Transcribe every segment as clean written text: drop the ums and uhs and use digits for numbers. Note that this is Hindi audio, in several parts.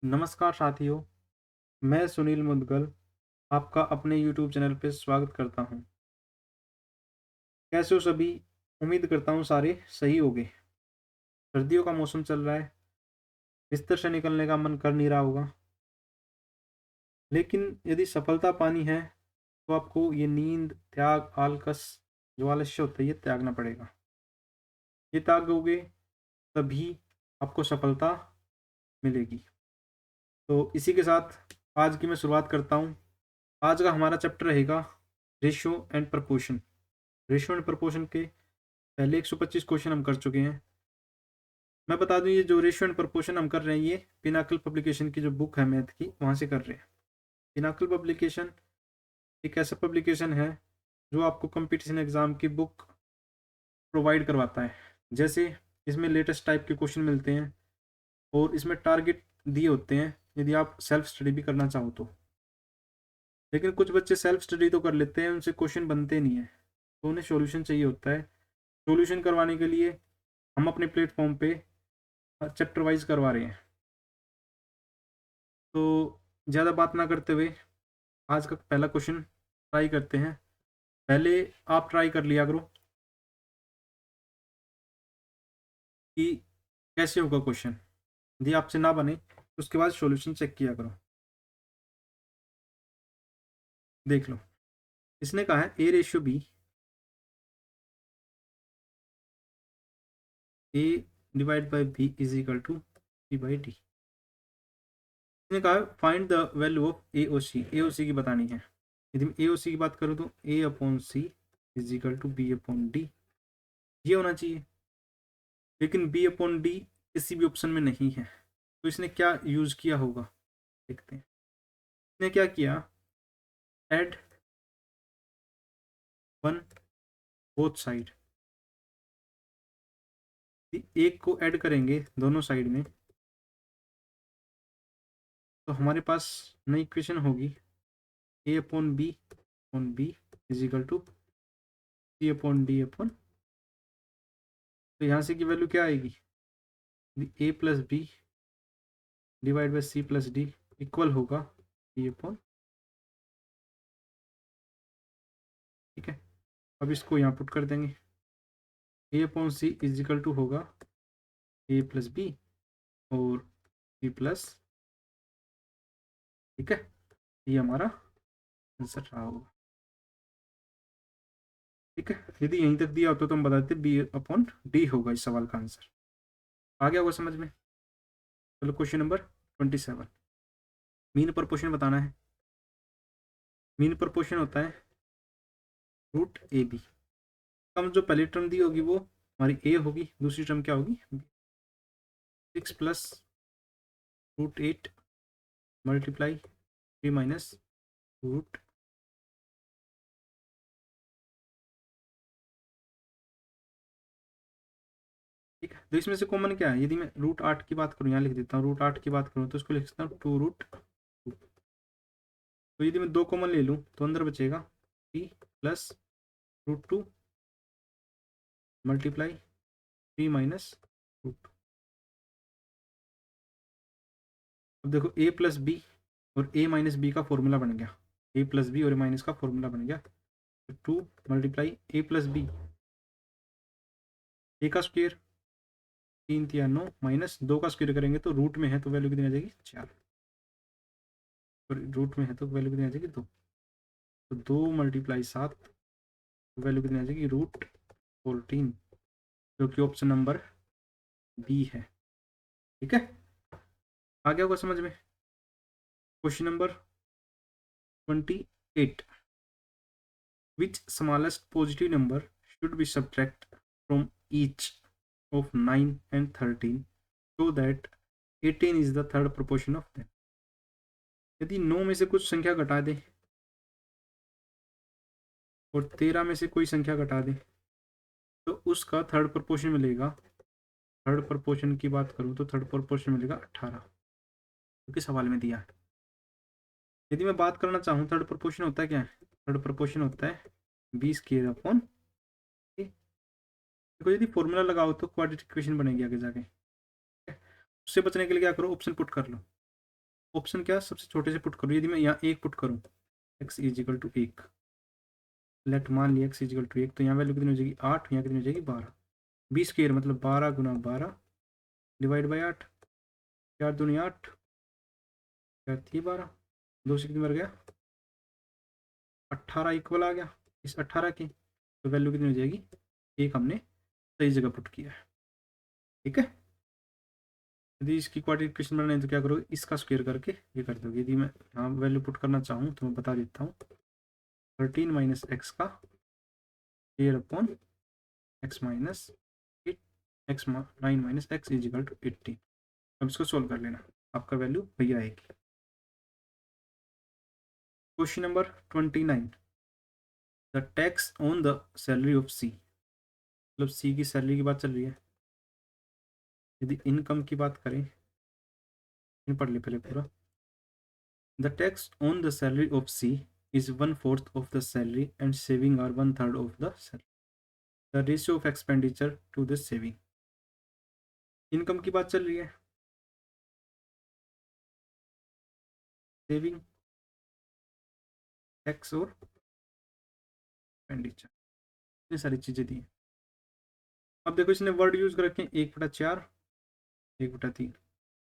नमस्कार साथियों, मैं सुनील मुदगल आपका अपने यूट्यूब चैनल पे स्वागत करता हूँ। कैसे हो सभी? उम्मीद करता हूँ सारे सही होंगे। सर्दियों का मौसम चल रहा है, बिस्तर से निकलने का मन कर नहीं रहा होगा। लेकिन यदि सफलता पानी है, तो आपको ये नींद, त्याग, आलकस जो आलस्य होता है ये त्यागना पड़ेगा। ये त्यागोगे तभी आपको सफलता मिलेगी। तो इसी के साथ आज की मैं शुरुआत करता हूँ। आज का हमारा चैप्टर रहेगा ratio and proportion. Ratio and proportion के पहले 125 क्वेश्चन हम कर चुके हैं। मैं बता दूं, ये जो रेशियो एंड प्रपोर्शन हम कर रहे हैं ये पिनाकल पब्लिकेशन की जो बुक है मैथ की वहाँ से कर रहे हैं। पिनाकल पब्लिकेशन एक ऐसा पब्लिकेशन है जो आपको कंपटीशन एग्जाम की बुक प्रोवाइड करवाता है। जैसे इसमें लेटेस्ट टाइप के क्वेश्चन मिलते हैं और इसमें टारगेट दिए होते हैं यदि आप सेल्फ स्टडी भी करना चाहो तो। लेकिन कुछ बच्चे सेल्फ स्टडी तो कर लेते हैं, उनसे क्वेश्चन बनते नहीं है, तो उन्हें सॉल्यूशन चाहिए होता है। सॉल्यूशन करवाने के लिए हम अपने प्लेटफॉर्म पे चैप्टर वाइज करवा रहे हैं। तो ज़्यादा बात ना करते हुए आज का पहला क्वेश्चन ट्राई करते हैं। पहले आप ट्राई कर लिया करो कि कैसे होगा क्वेश्चन। यदि आपसे ना बने तो उसके बाद सॉल्यूशन चेक किया करो। देख लो, इसने कहा है A/B, A divide by B is equal to C/D। इसने कहा है find the value of AOC। AOC की बतानी है। यदि मैं AOC की बात करूँ तो A/C is equal to B/D, ये होना चाहिए। लेकिन B/D किसी भी ऑप्शन में नहीं है, तो इसने क्या यूज़ किया होगा देखते हैं। इसने क्या किया, एड वन बोथ साइड। एक को ऐड करेंगे दोनों साइड में तो हमारे पास नई इक्वेशन होगी A/B is equal to C/D। तो यहाँ से की वैल्यू क्या आएगी, A+B divide by C+D equal होगा B/, ठीक है। अब इसको यहाँ पुट कर देंगे। A/C इज इक्वल टू होगा A+B और B+, ठीक है। ये हमारा आंसर रहा होगा, ठीक है। यदि यहीं तक दिया होता तो हम बताते B/D होगा इस सवाल का आंसर। आ गया होगा समझ में? चलो क्वेश्चन नंबर 27। मीन प्रपोर्शन बताना है। मीन प्रपोर्शन होता है √AB। हम जो पहली टर्म दी होगी वो हमारी A होगी, दूसरी टर्म क्या होगी 6 प्लस √8 मल्टीप्लाई 3 माइनस रूट, ठीक है। तो इसमें से कॉमन क्या है, यदि मैं √8 की बात करूँ यहाँ लिख देता हूँ, √8 की बात करूँ तो इसको लिख सकता हूँ 2√2। तो यदि मैं दो कॉमन ले लूँ तो अंदर बचेगा 3 प्लस √2 मल्टीप्लाई 3 माइनस √2। अब देखो A+B और A-B का फॉर्मूला बन गया। A+B और A- का फॉर्मूला बन गया। तो 2 मल्टीप्लाई A+B, A का स्क्वेयर 3 3 9 माइनस 2 का स्क्वेयर करेंगे तो रूट में है तो वैल्यू कितनी आ जाएगी 4, और रूट में है तो वैल्यू कितनी आ जाएगी 2। तो 2 मल्टीप्लाई 7, वैल्यू कितनी आ जाएगी √14, जो कि ऑप्शन नंबर बी है, ठीक है। आ गया होगा समझ में? Question number 28। Which smallest positive number should be subtract from each of 9 and 13 so that 18 is the third proportion of them। यदि 9 में से कुछ संख्या घटा दे और 13 में से कोई संख्या घटा दे तो उसका थर्ड प्रपोर्शन मिलेगा। थर्ड प्रपोर्शन की बात करूँ तो थर्ड प्रपोर्शन मिलेगा 18, जो कि सवाल में दिया है। यदि मैं बात करना चाहूँ थर्ड प्रपोर्शन होता है क्या है, थर्ड प्रपोर्शन होता है 20 देखो यदि फॉर्मूला लगाओ तो क्वाड्रेटिक इक्वेशन बनेगी आगे जाके। उससे बचने के लिए क्या करो, ऑप्शन पुट कर लो। ऑप्शन क्या सबसे छोटे से पुट करूँ, यदि मैं यहाँ 1 पुट करूँ x is equal to 1, let मान लिया x इज इक्वल टू 1, तो यहाँ वैल्यू कितनी हो जाएगी 8, यहाँ कितनी हो जाएगी 12, 20 स्क्वायर मतलब 12 गुना 12 डिवाइड बाई 8, 4 दूनी 8, 4 थी 12, 2 से कितनी मर गया 18 इक्वल आ गया इस 18 की, तो वैल्यू कितनी हो जाएगी 1 हमने सही जगह पुट किया है। ठीक है, यदि इसकी क्वाड्रेटिक बनाए तो क्या करोगे, इसका स्क्वायर करके ये कर दोगे। यदि मैं यहाँ वैल्यू पुट करना चाहूँ तो मैं बता देता हूँ, 13 माइनस एक्स का square upon x minus 8, x 9 minus x is equal to 18। अब इसको सोल्व कर लेना, आपका वैल्यू वही आएगी। Question number 29, the tax on the salary of C, मतलब सी की सैलरी की बात चल रही है। यदि इनकम की बात करें, पढ़ ले पहले पूरा। The tax on the salary of C is 1/4 of the salary and saving are 1/3 of the salary. The ratio of expenditure to the saving. Income की बात चल रही है, सेविंग, टैक्स और एक्सपेंडिचर, ये सारी चीजें दी। अब देखो इसने वर्ड यूज कर रखे हैं 1/4, 1/3।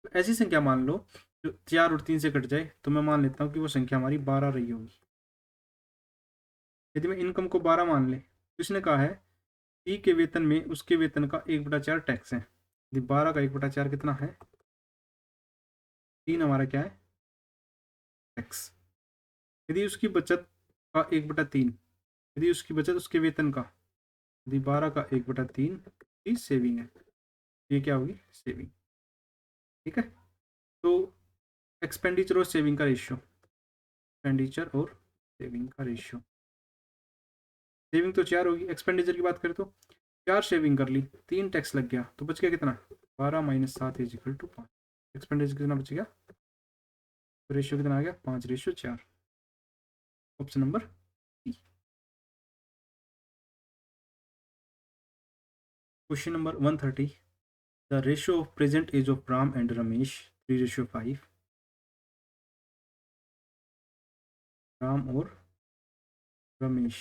तो ऐसी संख्या मान लो जो 4 और 3 से कट जाए, तो मैं मान लेता हूँ कि वो संख्या हमारी 12 रही होगी। यदि मैं इनकम को 12 मान ले, तो इसने कहा है सी के वेतन में उसके वेतन का 1/4 टैक्स है। यदि 12 का 1/4 कितना है 3, हमारा क्या है टैक्स। यदि उसकी बचत का 1/3, यदि उसकी बचत उसके वेतन का, यदि 12 का 1/3 की सेविंग है, ये क्या होगी सेविंग। ठीक है, तो एक्सपेंडिचर और सेविंग का रेशियो, एक्सपेंडिचर और सेविंग का रेशियो, सेविंग तो 4 होगी, एक्सपेंडिचर की बात करें तो 4 सेविंग कर ली, 3 टैक्स लग गया, तो बच गया कितना 12 minus 7 is equal to 5। Expenditure कितना बच गया, तो रेशियो कितना आ गया 5/4। Option number C. Question number 130, the ratio of present age of Ram and Ramesh 3/5। Ram और रमेश,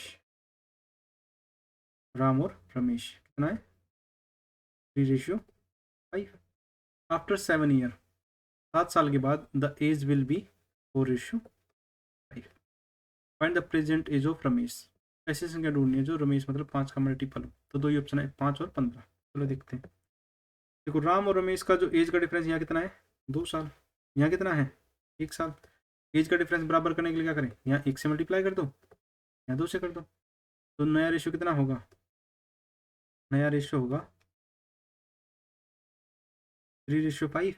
राम और रमेश कितना है 3/5। आफ्टर 7 ईयर, 7 साल के बाद the age will be 4/5। Find the present age of Ramesh, ऐसी संख्या ढूंढनी है जो रमेश मतलब 5 का मल्टीपल हो। तो दो ही ऑप्शन है 5 और 15। चलो देखते हैं। देखो राम और रमेश का जो एज का डिफरेंस यहाँ कितना है 2 साल, यहाँ कितना है 1 साल। एज का डिफरेंस बराबर करने के लिए क्या करें, यहाँ 1 से मल्टीप्लाई कर दो, यहाँ 2 से कर दो, तो नया रेशियो कितना होगा, नया रेशियो होगा 3/5,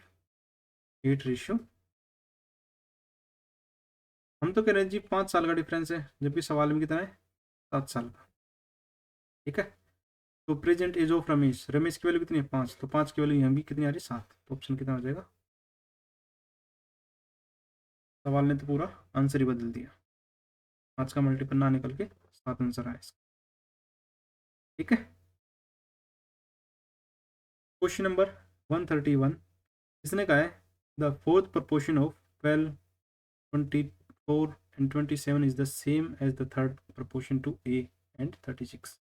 8। हम तो कह रहे हैं जी 5 साल का डिफरेंस है, जबकि सवाल में कितना है 7 साल का। ठीक है, तो present age of Ramesh, Ramesh की वैल्यू कितनी है 5, तो 5 की वैल्यू यहाँ भी कितनी आ रही है 7, तो ऑप्शन कितना हो जाएगा। सवाल ने तो पूरा आंसर ही बदल दिया, 5 का मल्टीपल ना निकल के 7 आंसर आया इसका। ठीक है, क्वेश्चन नंबर 131, इसने कहा है the fourth proportion of 12, 24 and 27 is the same as the third proportion to A and 36।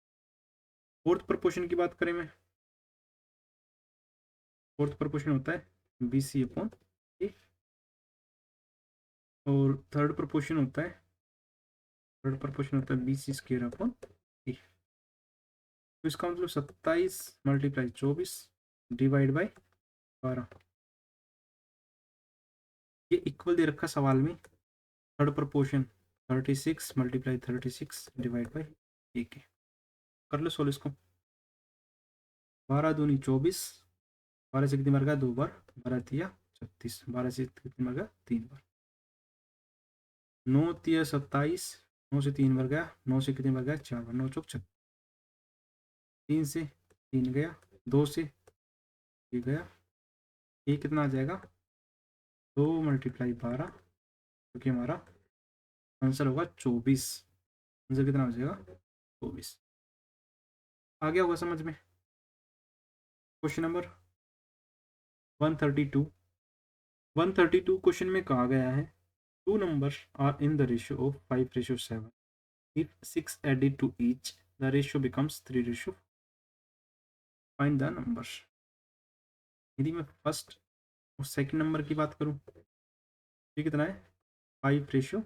Fourth proportion की बात करें, मैं फोर्थ प्रपोर्शन होता है BC/A, और थर्ड प्रपोर्शन होता है BC²/A। तो इसका मतलब 27 × 24 डिवाइड बाई 12, ये इक्वल दे रखा सवाल में। थर्ड प्रपोर्शन 36 × 36 डिवाइड बाई 1 कर लो सोल्व इसको। 12 दूनी 24, 12 से कितनी बार गया 2 बार, 12 तिया 36, 12 से कितनी बार गया 3 बार, 9 तिया 27, 9 से 3 बार गया, 9 से कितनी बार गया 4 बार, 9 चौक 36, 3 से 3 गया, 2 से ये गया, ये कितना आ जाएगा 2 × 12, क्योंकि हमारा आंसर होगा 24। आंसर कितना हो जाएगा 24। आ गया होगा समझ में। क्वेश्चन नंबर 132, 132 क्वेश्चन में कहा गया है two numbers are in the ratio of 5:7. If 6 added to each the ratio becomes 3:4. Find the numbers. यदि मैं फर्स्ट और सेकंड नंबर की बात करूं, ये कितना है 5:1.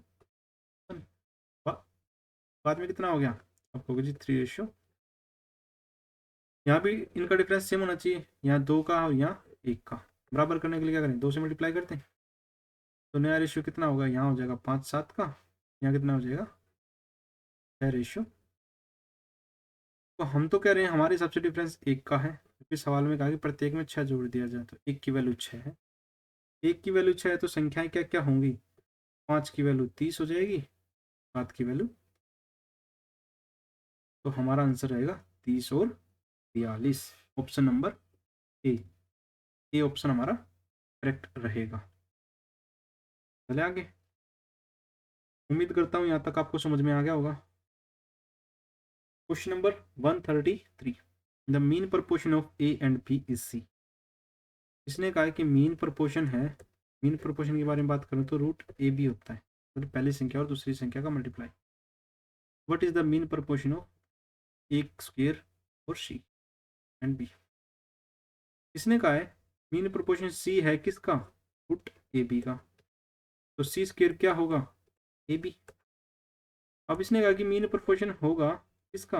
बाद में कितना हो गया आपको जी 3:. यहाँ भी इनका डिफरेंस सेम होना चाहिए, यहाँ 2 का और यहाँ 1 का. बराबर करने के लिए क्या करें, 2 से मल्टीप्लाई करते हैं. तो नया रेशियो कितना होगा, यहाँ हो जाएगा 5:7 का, यहाँ कितना हो जाएगा 6 रेशियो. तो हम तो कह रहे हैं हमारे हिसाब से डिफरेंस 1 का है, क्योंकि सवाल में कहा कि प्रत्येक में 6 जोड़ दिया जाए, तो 1 की वैल्यू 6 है. 1 की वैल्यू 6 है तो संख्याएं क्या क्या होंगी, 5 की वैल्यू 30 हो जाएगी, 7 की वैल्यू, तो हमारा आंसर रहेगा 30 और 42. ऑप्शन नंबर ए ऑप्शन हमारा करेक्ट रहेगा. चले आगे. उम्मीद करता हूँ यहाँ तक आपको समझ में आ गया होगा. Question number 133. The mean proportion of A and B is C. इसने कहा है कि मीन प्रोपोर्शन है, मीन प्रोपोर्शन के बारे में बात करूँ तो रूट ए बी होता है, मतलब पहली संख्या और दूसरी संख्या का multiply. What is the mean proportion of A square और सी एंड बी. इसने कहा है मीन प्रोपोर्शन सी है किसका, रूट ए बी का, तो सी स्क्वायर क्या होगा ए बी. अब इसने कहा कि मीन प्रोपोर्शन होगा किसका,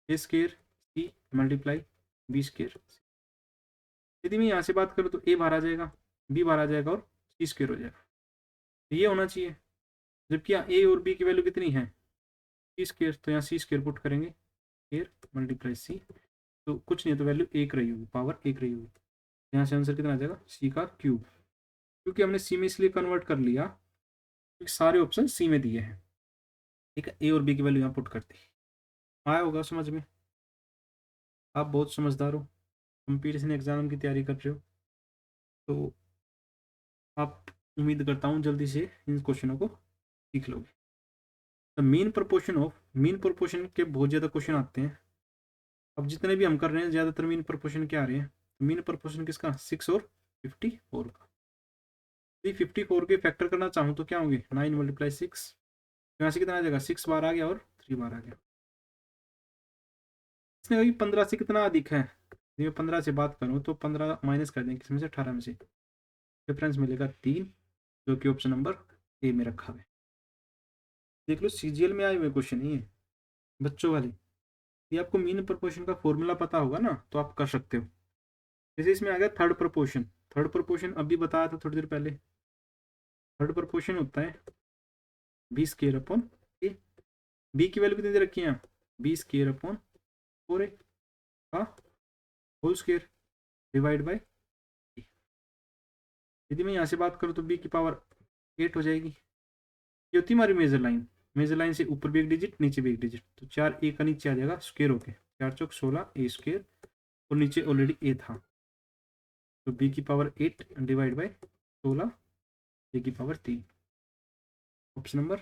ए square C multiply B square. यदि मैं यहाँ से बात करूँ तो ए बाहर आ जाएगा, बी बाहर आ जाएगा और सी स्क्वायर हो जाएगा, तो ये होना चाहिए. जबकि यहाँ ए और बी की वैल्यू कितनी है सी स्क्वायर, तो यहाँ सी स्क्वायर पुट करेंगे, स्क्वायर मल्टीप्लाई सी, तो कुछ नहीं है तो वैल्यू 1 रही होगी, पावर 1 रही होगी. यहाँ से आंसर कितना आ जाएगा सी का क्यूब, क्योंकि हमने सी में इसलिए कन्वर्ट कर लिया क्योंकि सारे ऑप्शन सी में दिए हैं. ठीक है, ए और बी की वैल्यू यहाँ पुट करते हैं. आया होगा समझ में, आप बहुत समझदार हो, कंपटीशन एग्जाम की तैयारी कर रहे हो, तो आप उम्मीद करता हूँ जल्दी से इन क्वेश्चनों को सीख लोगे. The mean proportion of, mean proportion के बहुत ज़्यादा क्वेश्चन आते हैं. अब जितने भी हम कर रहे हैं ज़्यादातर मीन प्रोपोर्शन क्या आ रहे हैं, मीन प्रोपोर्शन किसका 6 और 54 का. यदि 54 के फैक्टर करना चाहूँ तो क्या होंगे 9 मल्टीप्लाई 6, यहाँ से कितना आ जाएगा 6 बार आ गया और 3 बार आ गया. इसने कहा 15 से कितना अधिक है, यदि मैं 15 से बात करूँ तो 15 माइनस कर देंगे किसमें से 18 में से, डिफरेंस मिलेगा 3, जो कि ऑप्शन नंबर ए में रखा हुआ है. देख लो सीजीएल में आए हुए क्वेश्चन ही है बच्चों वाले. ये आपको मीन प्रोपोर्शन का फॉर्मूला पता होगा ना तो आप कर सकते हो. जैसे इसमें आ गया थर्ड प्रोपोर्शन, थर्ड प्रोपोर्शन अभी बताया था थोड़ी देर पहले. थर्ड प्रोपोर्शन होता है बी स्क्वायर अपॉन ए. बी की वैल्यू कितनी दे रखी है, बी स्क्वायर अपॉन 4a का होल स्क्वायर डिवाइड बाई ए. यदि मैं यहाँ से बात करूँ तो बी की पावर 8 हो जाएगी. ये होती है हमारी मेजर लाइन, मेजर लाइन से ऊपर भी एक डिजिट नीचे भी एक डिजिट, तो 4 ए का नीचे आ जाएगा स्क्वायर होके, 4 चौक 16 ए स्क्वायर, और नीचे ऑलरेडी ए था, तो बी की पावर 8 डिवाइड बाई 16 ए की पावर 3. ऑप्शन नंबर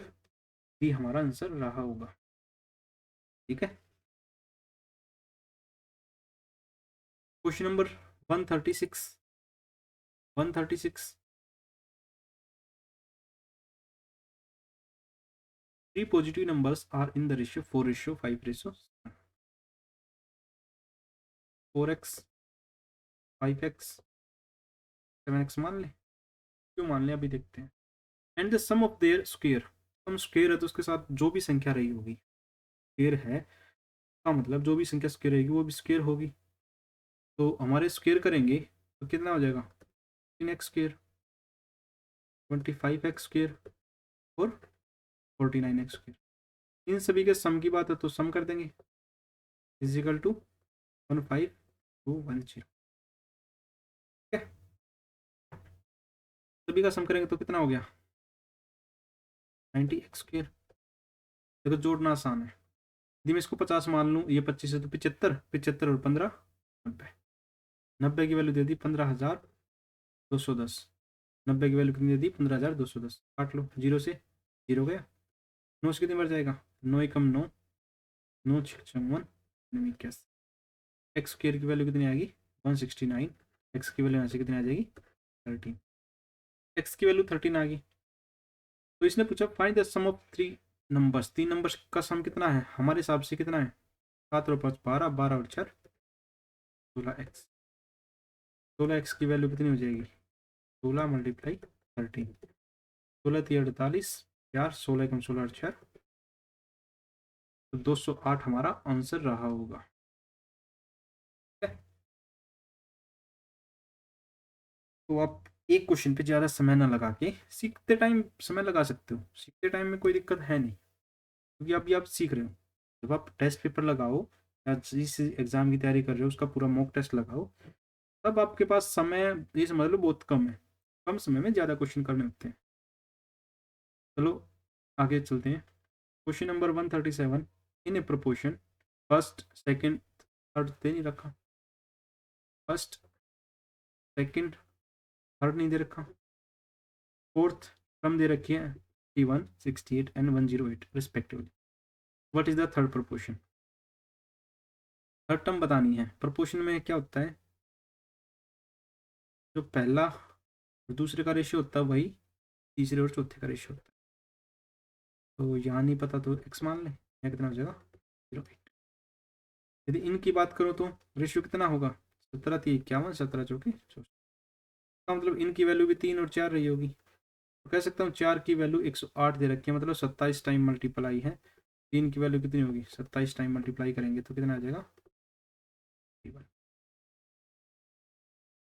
डी हमारा आंसर रहा होगा. ठीक है. Question number 136. 136. Three positive numbers are in the ratio 4:5. 4x 5x 7x मान लें, क्यों मान लें अभी देखते हैं. And the sum of their square, sum square है तो उसके साथ जो भी संख्या रही होगी, स्क्वायर है का मतलब जो भी संख्या स्क्वायर रहेगी वो भी स्क्वायर होगी, तो हमारे स्क्वायर करेंगे तो कितना हो जाएगा 3x स्क्वायर, 25x स्क्वायर और 49x स्क्वायर. इन सभी के सम की बात है तो सम कर देंगे, इजिकल टू 15210. ठीक है, सभी का सम करेंगे तो कितना हो गया 90x स्क्वायर. देखो जोड़ना आसान है. यदि मैं इसको 50 मान लूँ, ये 25 है तो 75, 75 और 15 90. 90 की वैल्यू दे दी 15,210. 90 की वैल्यू कितनी दे दी 15,210. काट लो, जीरो से जीरो गया, 9 से कितनी बार जाएगा 9 एकम 9, 9 56 21. एक्स स्क्वायर की वैल्यू कितनी आएगी 169, एक्स की वैल्यू यहाँ से कितनी आ जाएगी 13. एक्स की वैल्यू 13 आ गई। तो इसने पूछा find the sum of three numbers, तीन नंबर्स का सम कितना है, हमारे हिसाब से कितना है, 7 और 5 12, 12 और 4 16x। 16x की वैल्यू कितनी हो जाएगी, 16 मल्टीप्लाई 13, 16 3 48, 4 16 कम 16 और 4, तो 208 हमारा आंसर रहा होगा। ठीक है? तो आप एक क्वेश्चन पे ज़्यादा समय ना लगा के सीखते टाइम समय लगा सकते हो, सीखते टाइम में कोई दिक्कत है नहीं, क्योंकि अभी आप सीख रहे हो। जब आप टेस्ट पेपर लगाओ या जिस एग्ज़ाम की तैयारी कर रहे हो उसका पूरा मॉक टेस्ट लगाओ, तब आपके पास समय, ये समझ लो, बहुत कम है। कम समय में ज़्यादा क्वेश्चन करने होते हैं। चलो आगे चलते हैं। क्वेश्चन नंबर 137, इन ए प्रोपोर्शन फर्स्ट सेकंड थर्ड दे नहीं रखा, फर्स्ट सेकंड थर्ड नहीं दे रखा, फोर्थ टर्म दे रखी है 51 68 and 108 respectively. What is the third proportion, third term बतानी है। प्रोपोर्शन में क्या होता है, जो पहला और दूसरे का रेशियो होता है वही तीसरे और चौथे का रेशियो होता है। तो यहाँ नहीं पता तो एक्स मान लें, यहाँ कितना हो जाएगा 08। यदि इनकी बात करो तो रेशियो कितना होगा, 17 3 51, 17 चौके 64, का मतलब इनकी वैल्यू भी 3 और 4 रही होगी। तो कह सकता हूँ 4 की वैल्यू 108 दे रखी है, मतलब 27 टाइम मल्टीप्लाई है। 3 की वैल्यू कितनी होगी, 27 टाइम मल्टीप्लाई करेंगे तो कितना आ जाएगा 81।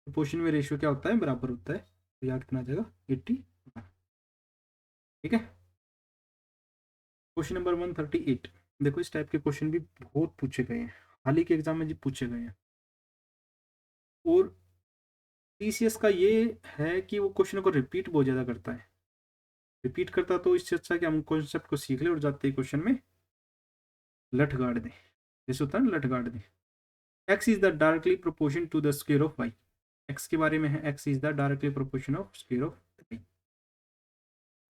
प्रोपोर्शन में रेशियो क्या होता है, बराबर होता है, तो यहाँ कितना आ जाएगा 81। ठीक है। क्वेश्चन नंबर 138, देखो इस टाइप के क्वेश्चन भी बहुत पूछे गए हैं, हाल ही के एग्जाम में जी पूछे गए हैं। और टीसीएस का ये है कि वो क्वेश्चन को रिपीट बहुत ज़्यादा करता है, रिपीट करता तो इससे अच्छा कि हम कॉन्सेप्ट को सीख ले और जाते ही क्वेश्चन में लठ गाड़ दें, जैसे होता है ना लठ गाड़ दें। X is the directly proportion to the square of y, x के बारे में है, x is the directly proportion of square of y.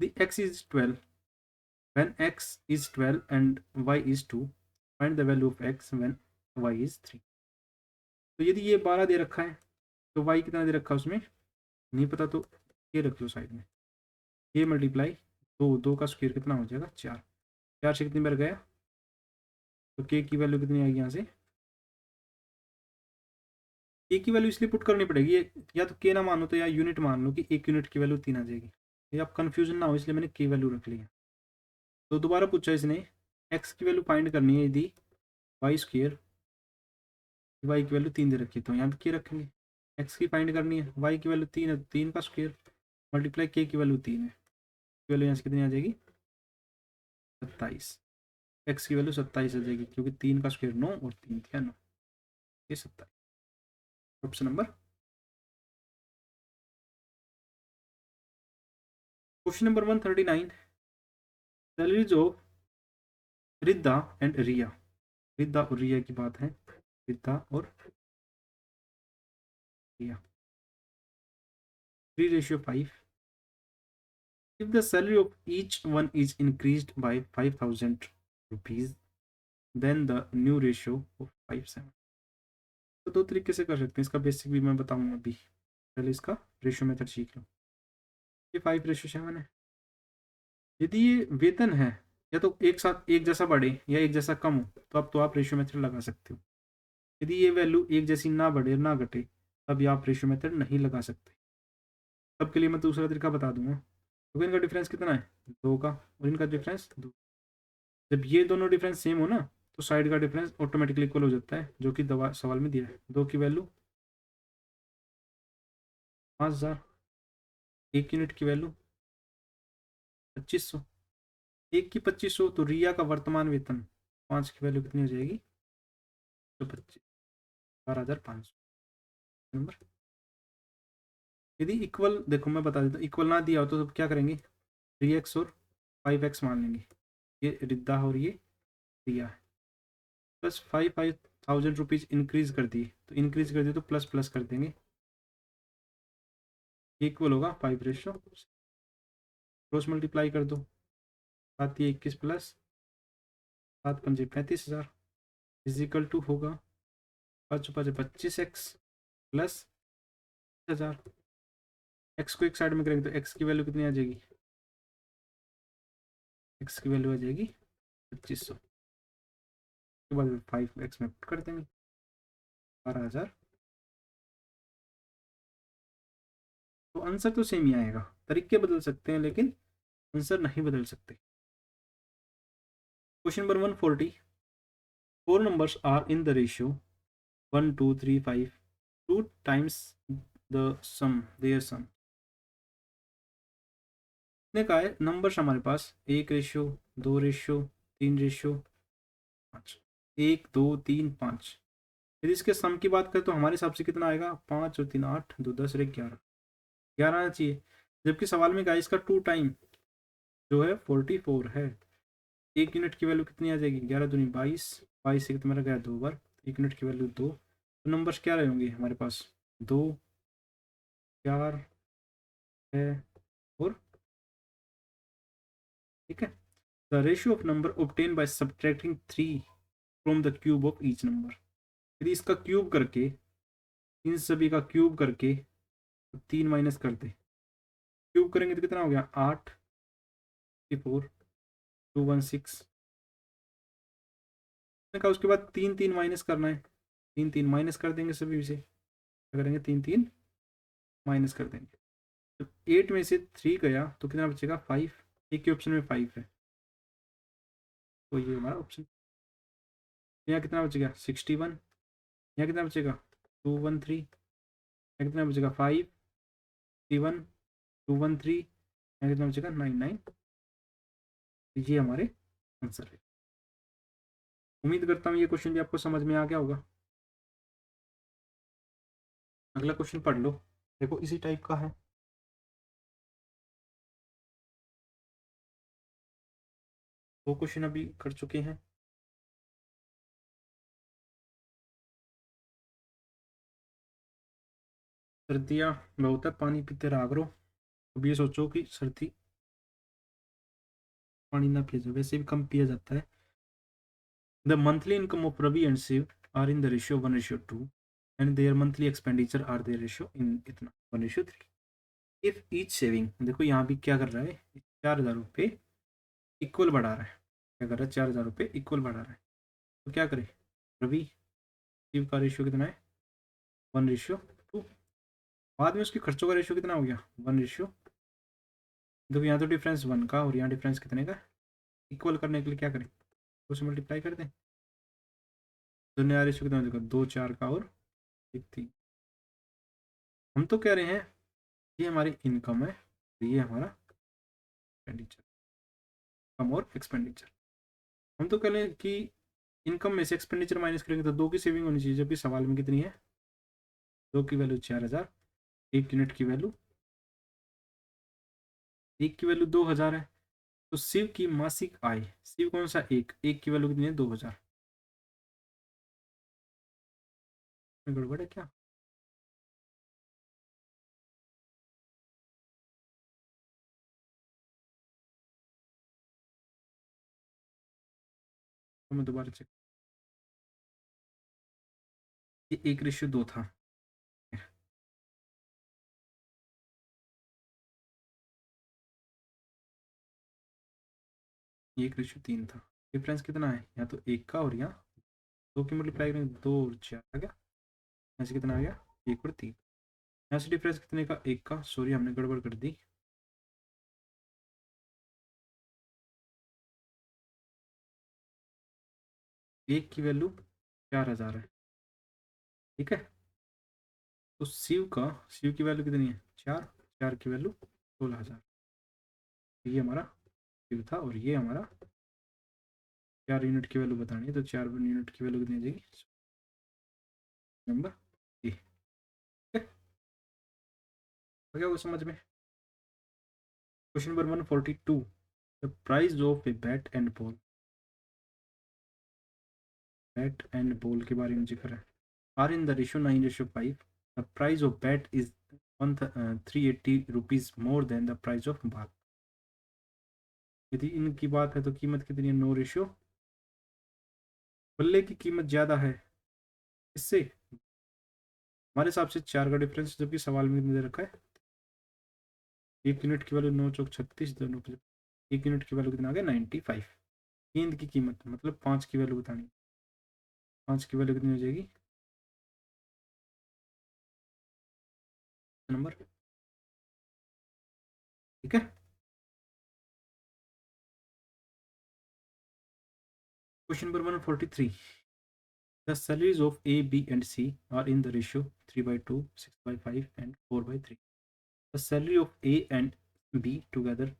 The x is 12 when x is 12 and y is 2, find the value of x when y is 3। तो यदि ये 12 दे रखा है तो y कितना दे रखा है उसमें नहीं पता, तो ये रख लो साइड में, ये मल्टीप्लाई दो, दो का स्क्वायर कितना हो जाएगा 4, 4 से कितनी बार गया, तो k की वैल्यू कितनी आएगी यहाँ से, k की वैल्यू इसलिए पुट करनी पड़ेगी, या तो k ना मानो तो या यूनिट मान लो कि 1 यूनिट की वैल्यू 3 आ जाएगी, ये आप कंफ्यूजन ना हो इसलिए मैंने k वैल्यू रख लिया। तो दोबारा पूछा इसने x की वैल्यू फाइंड करनी है, यदि वाई स्क्वायर, वाई की वैल्यू 3 दे रखी है तो यहाँ पे के रखेंगे, एक्स की फाइंड करनी है, वाई की वैल्यू 3 है, 3 का स्क्वायर मल्टीप्लाई के की वैल्यू 3 है, वैल्यू यहाँ से कितनी आ जाएगी 27, एक्स की वैल्यू 27 आ जाएगी क्योंकि 3 का स्क्वायर 9 और 3 क्या 9, ये 27। Option number. Question number 139, salaries of Riddha and Riya, Riddha और रिया की बात है, रिद्धा और रिया, 3:5। if the salary of each one is increased by 5,000 rupees, then the new ratio of 5:7। तो दो तरीके से कर सकते हैं, इसका बेसिक भी मैं बताऊंगा अभी, पहले इसका रेशियो मेथड सीख लो। ये 5:7 है। यदि ये वेतन है या तो एक साथ एक जैसा बढ़े या एक जैसा कम हो तो आप रेशियो मेथड लगा सकते हो। यदि ये वैल्यू एक जैसी ना बढ़े ना घटे तब ये आप रेशियो मेथड नहीं लगा सकते। तब के लिए मैं दूसरा तरीका बता दूंगा, क्योंकि इनका डिफरेंस कितना है 2 का और इनका डिफरेंस 2। जब ये दोनों डिफरेंस सेम हो ना तो साइड का डिफरेंस ऑटोमेटिकली इक्वल हो जाता है, जो कि दवा सवाल में दिया है। 2 की वैल्यू 5,000, 1 यूनिट की वैल्यू 2500, 1 की 2500, तो रिया का वर्तमान वेतन 5 की वैल्यू कितनी हो जाएगी, तो 25 12,500 नंबर। यदि इक्वल, देखो मैं बता देता हूँ, इक्वल ना दिया हो तो क्या करेंगे, 3x और 5x मान लेंगे, ये रिद्धा और ये रिया है, प्लस 5,000 रुपीज़ इंक्रीज कर दिए, तो इंक्रीज कर दिए तो प्लस प्लस कर देंगे, इक्वल होगा 5 क्रॉस मल्टीप्लाई कर दो, 7 21 प्लस 7 5 35,000 इजिकल टू होगा 5 5 25x प्लस 1000। एक्स को एक साइड में करेंगे तो एक्स की वैल्यू कितनी आ जाएगी, एक्स की वैल्यू आ जाएगी 2500। उसके बाद 5x में पुट कर देंगे 12,000। तो आंसर तो सेम ही आएगा, तरीके बदल सकते हैं लेकिन आंसर नहीं बदल सकते। Question number 140, four numbers are in the ratio 1 2 3 5 2 times the sum their sum. ने कहा है नंबर्स हमारे पास 1 रेशियो 2 रेशियो 3 रेशियो 5, 1 2 3 5। यदि इसके सम की बात करें तो हमारे हिसाब से कितना आएगा, 5 और 3 8, 2 10 और 1 11, 11 आना चाहिए। जबकि सवाल में कहा इसका 2 टाइम जो है 44 है। 1 यूनिट की वैल्यू कितनी आ जाएगी, 11 दूनी 22, 22 से कितना गया 2 बार, 1 यूनिट की वैल्यू 2। तो नंबर्स क्या रहे होंगे हमारे पास, 2 4 है और, ठीक है। The ratio of number obtain by subtracting 3 from the cube of each number. यदि इसका क्यूब करके, इन सभी का क्यूब करके 3 माइनस कर दे, क्यूब करेंगे तो कितना हो गया 8 4 2 1 6। मैंने कहा उसके बाद 3 3 माइनस करना है, 3 3 माइनस कर देंगे सभी से, क्या करेंगे 3 3 माइनस कर देंगे। तो 8 में से 3 गया तो कितना बचेगा 5। एक के ऑप्शन में 5 है तो ये हमारा ऑप्शन। यहाँ कितना बचेगा 61, यहाँ कितना बचेगा 213, यहाँ कितना बचेगा 5 3 1 2 1 3, यहाँ कितना बचेगा 9 9। ये हमारे आंसर है। उम्मीद करता हूँ ये क्वेश्चन भी आपको समझ में आ गया होगा। अगला क्वेश्चन पढ़ लो, देखो इसी टाइप का है। दो क्वेश्चन अभी कर चुके हैं। सर्दियाँ बहुत है, पानी पीते रहा करो। अब ये सोचो कि सर्दी पानी ना पिया जाए, वैसे भी कम पिया जाता है। The monthly income of Ravi and Shiv are in the ratio 1:2 and their monthly expenditure are their ratio in इतना 1:3। इफ ईच सेविंग, देखो यहाँ भी क्या कर रहा है, 4,000 रुपये इक्वल बढ़ा रहा है। क्या कर रहा है, 4,000 रुपये इक्वल बढ़ा रहा है। तो क्या करें, रवि शिव का रेशियो कितना है 1:2। बाद में उसके खर्चों का रेशियो कितना हो गया 1:। देखो यहाँ तो डिफरेंस 1 का और यहाँ डिफरेंस कितने का, इक्वल करने के लिए क्या करें, उसे मल्टीप्लाई कर दें। तो नया रेशियो कितना हो जाएगा 2 4 का और 1 3। हम तो कह रहे हैं ये हमारी इनकम है, ये हमारा एक्सपेंडिचर, इनकम और एक्सपेंडिचर। हम तो कह रहे हैं कि इनकम में से एक्सपेंडिचर माइनस करेंगे तो 2 की सेविंग होनी चाहिए, जबकि सवाल में कितनी है, 2 की वैल्यू 4,000, 1 यूनिट की वैल्यू, 1 की वैल्यू 2,000 है। तो शिव की मासिक आय, शिव कौन सा, एक की वैल्यू कितनी है 2,000। गड़बड़ है क्या, तो मैं दोबारा चेक, ये 1:2 था। 1:3 था। डिफरेंस कितना है, यहाँ तो 1 का और यहाँ 2 की मल्टीप्लाई करेंगे 2 और 4 आ गया, यहाँ से कितना आ गया 1 और 3। यहाँ से डिफरेंस कितने का, 1 का, सॉरी हमने गड़बड़ कर दी। 1 की वैल्यू 4,000 है, ठीक है। तो शिव की वैल्यू कितनी है 4, 4 की वैल्यू 16,000। ये हमारा शिव था और ये हमारा 4 यूनिट की वैल्यू बतानी है, तो 4 यूनिट की वैल्यू कितनी आ जाएगी, नंबर ए। आ गया वो समझ में। Question number 142, the price of a bat and ball के बारे में जिक्र है। Are in the ratio 9:5। The price of bat is 380 rupees more than the price of ball. यदि इनकी बात है तो कीमत कितनी है, 9:। बल्ले की कीमत ज़्यादा है इससे, हमारे हिसाब से 4 का डिफरेंस, जबकि सवाल में कितने दे रखा है 1 यूनिट की वैल्यू 9 चौक 36, 1 यूनिट की वैल्यू कितना आ गया 95। गेंद की कीमत मतलब 5 की वैल्यू बतानी, 5 की वैल्यू कितनी हो जाएगी नंबर, ठीक है। Question number 143, the salaries of A B and C are in the ratio 3/2, 6/5 and 4/3। The salary of A and B together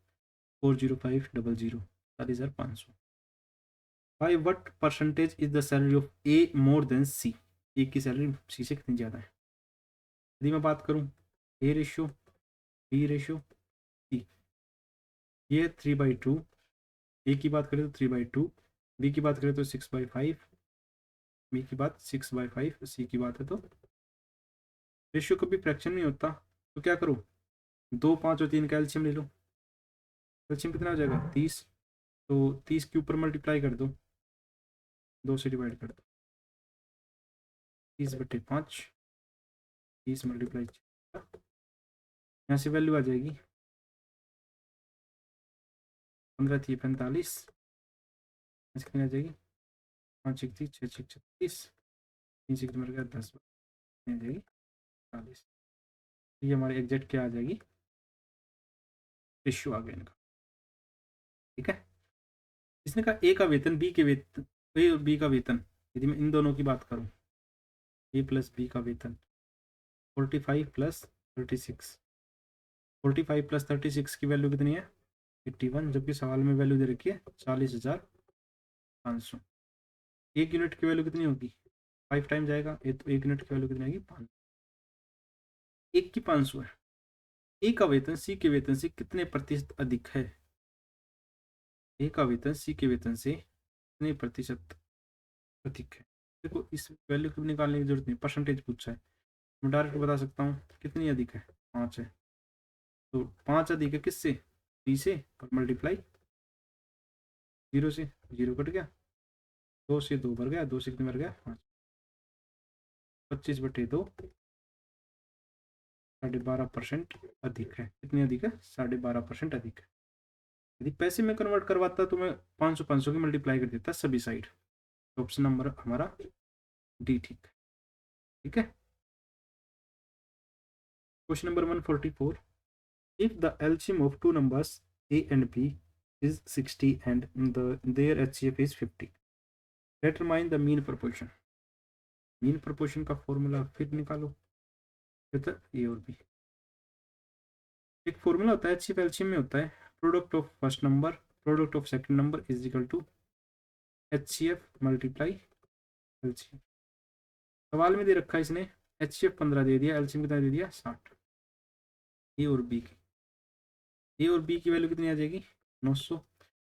40500, salaries are 500। By what percentage is the salary of A more than C, A की सैलरी सी से कितनी ज़्यादा है। यदि मैं बात करूँ A ratio B ratio C, ये 3/2, ए की बात करें तो 3/2, बी की बात करें तो 6/5, बी की बात 6/5, सी की बात है तो रेशियो कभी फ्रैक्शन नहीं होता, तो क्या करो 2, 5 और 3 का एलसीएम ले लो। एलसीएम कितना हो जाएगा 30, तो 30 के ऊपर मल्टीप्लाई कर दो, 2 से डिवाइड कर दो, 30/5, 30 मल्टीप्लाई, यहाँ से वैल्यू आ जाएगी 15 थी 45, कितनी आ जाएगी 5 एक थी 6 6 36, 3 से मर गया 10, आ जाएगी 40। ये हमारे एग्जैक्ट क्या आ जाएगी रेशियो आ गया इनका, ठीक है। इसने कहा ए का वेतन बी के वेतन, ए और बी का वेतन, यदि मैं इन दोनों की बात करूं ए प्लस बी का वेतन 45 प्लस 36, 45 प्लस 36 की वैल्यू कितनी है 81, जबकि सवाल में वैल्यू दे रखी है 40,500। 1 यूनिट की वैल्यू कितनी होगी 5 टाइम जाएगा ये, तो 1 यूनिट की वैल्यू कितनी आएगी 5, 1 की 500 है। ए का वेतन सी के वेतन से कितने प्रतिशत अधिक है, ए का वेतन सी के वेतन से कितने प्रतिशत अधिक है। देखो इस वैल्यू को निकालने की जरूरत नहीं, परसेंटेज पूछा है, मैं डायरेक्ट बता सकता हूँ कितनी अधिक है 5 है, तो 5 अधिक है किससे 3 से, और मल्टीप्लाई 0 से, 0 कट गया, 2 से 2 भर गया, 2 से कितने भर गया 5, 25/2, 12.5% अधिक है। कितनी अधिक है 12.5% अधिक है। यदि पैसे में कन्वर्ट करवाता तो मैं 500 500 की मल्टीप्लाई कर देता सभी साइड। तो ऑप्शन नंबर हमारा डी ठीक है, ठीक है। Question number 144, if the LCM of two numbers a and b is 60 and their HCF is 50, determine the mean proportion। Mean proportion का फॉर्मूला फिर निकालो, ए और बी। एक फॉर्मूला होता है एचसीएफ एलसीएम में होता है product of first number product of second number is equal to HCF multiply LCM. सवाल में दे रखा है इसने एचसीएफ 15 दे दिया, एलसीएम कितना दे दिया 60। ए और बी की, ए और बी की वैल्यू कितनी आ जाएगी 900,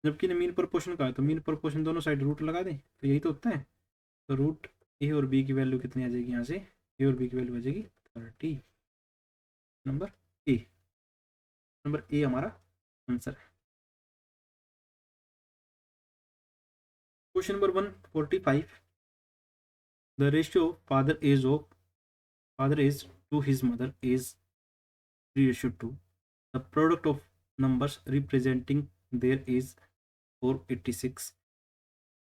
जबकि मीन प्रोपोर्शन का है तो मीन प्रोपोर्शन दोनों साइड रूट लगा दें तो यही तो होता है, तो रूट ए और बी की वैल्यू कितनी आ जाएगी यहाँ से, ए और बी की वैल्यू आ जाएगी 30। नंबर ए, नंबर ए हमारा आंसर है। Question number 145, the ratio father age to his mother is 3:2, the product of numbers representing their is 486,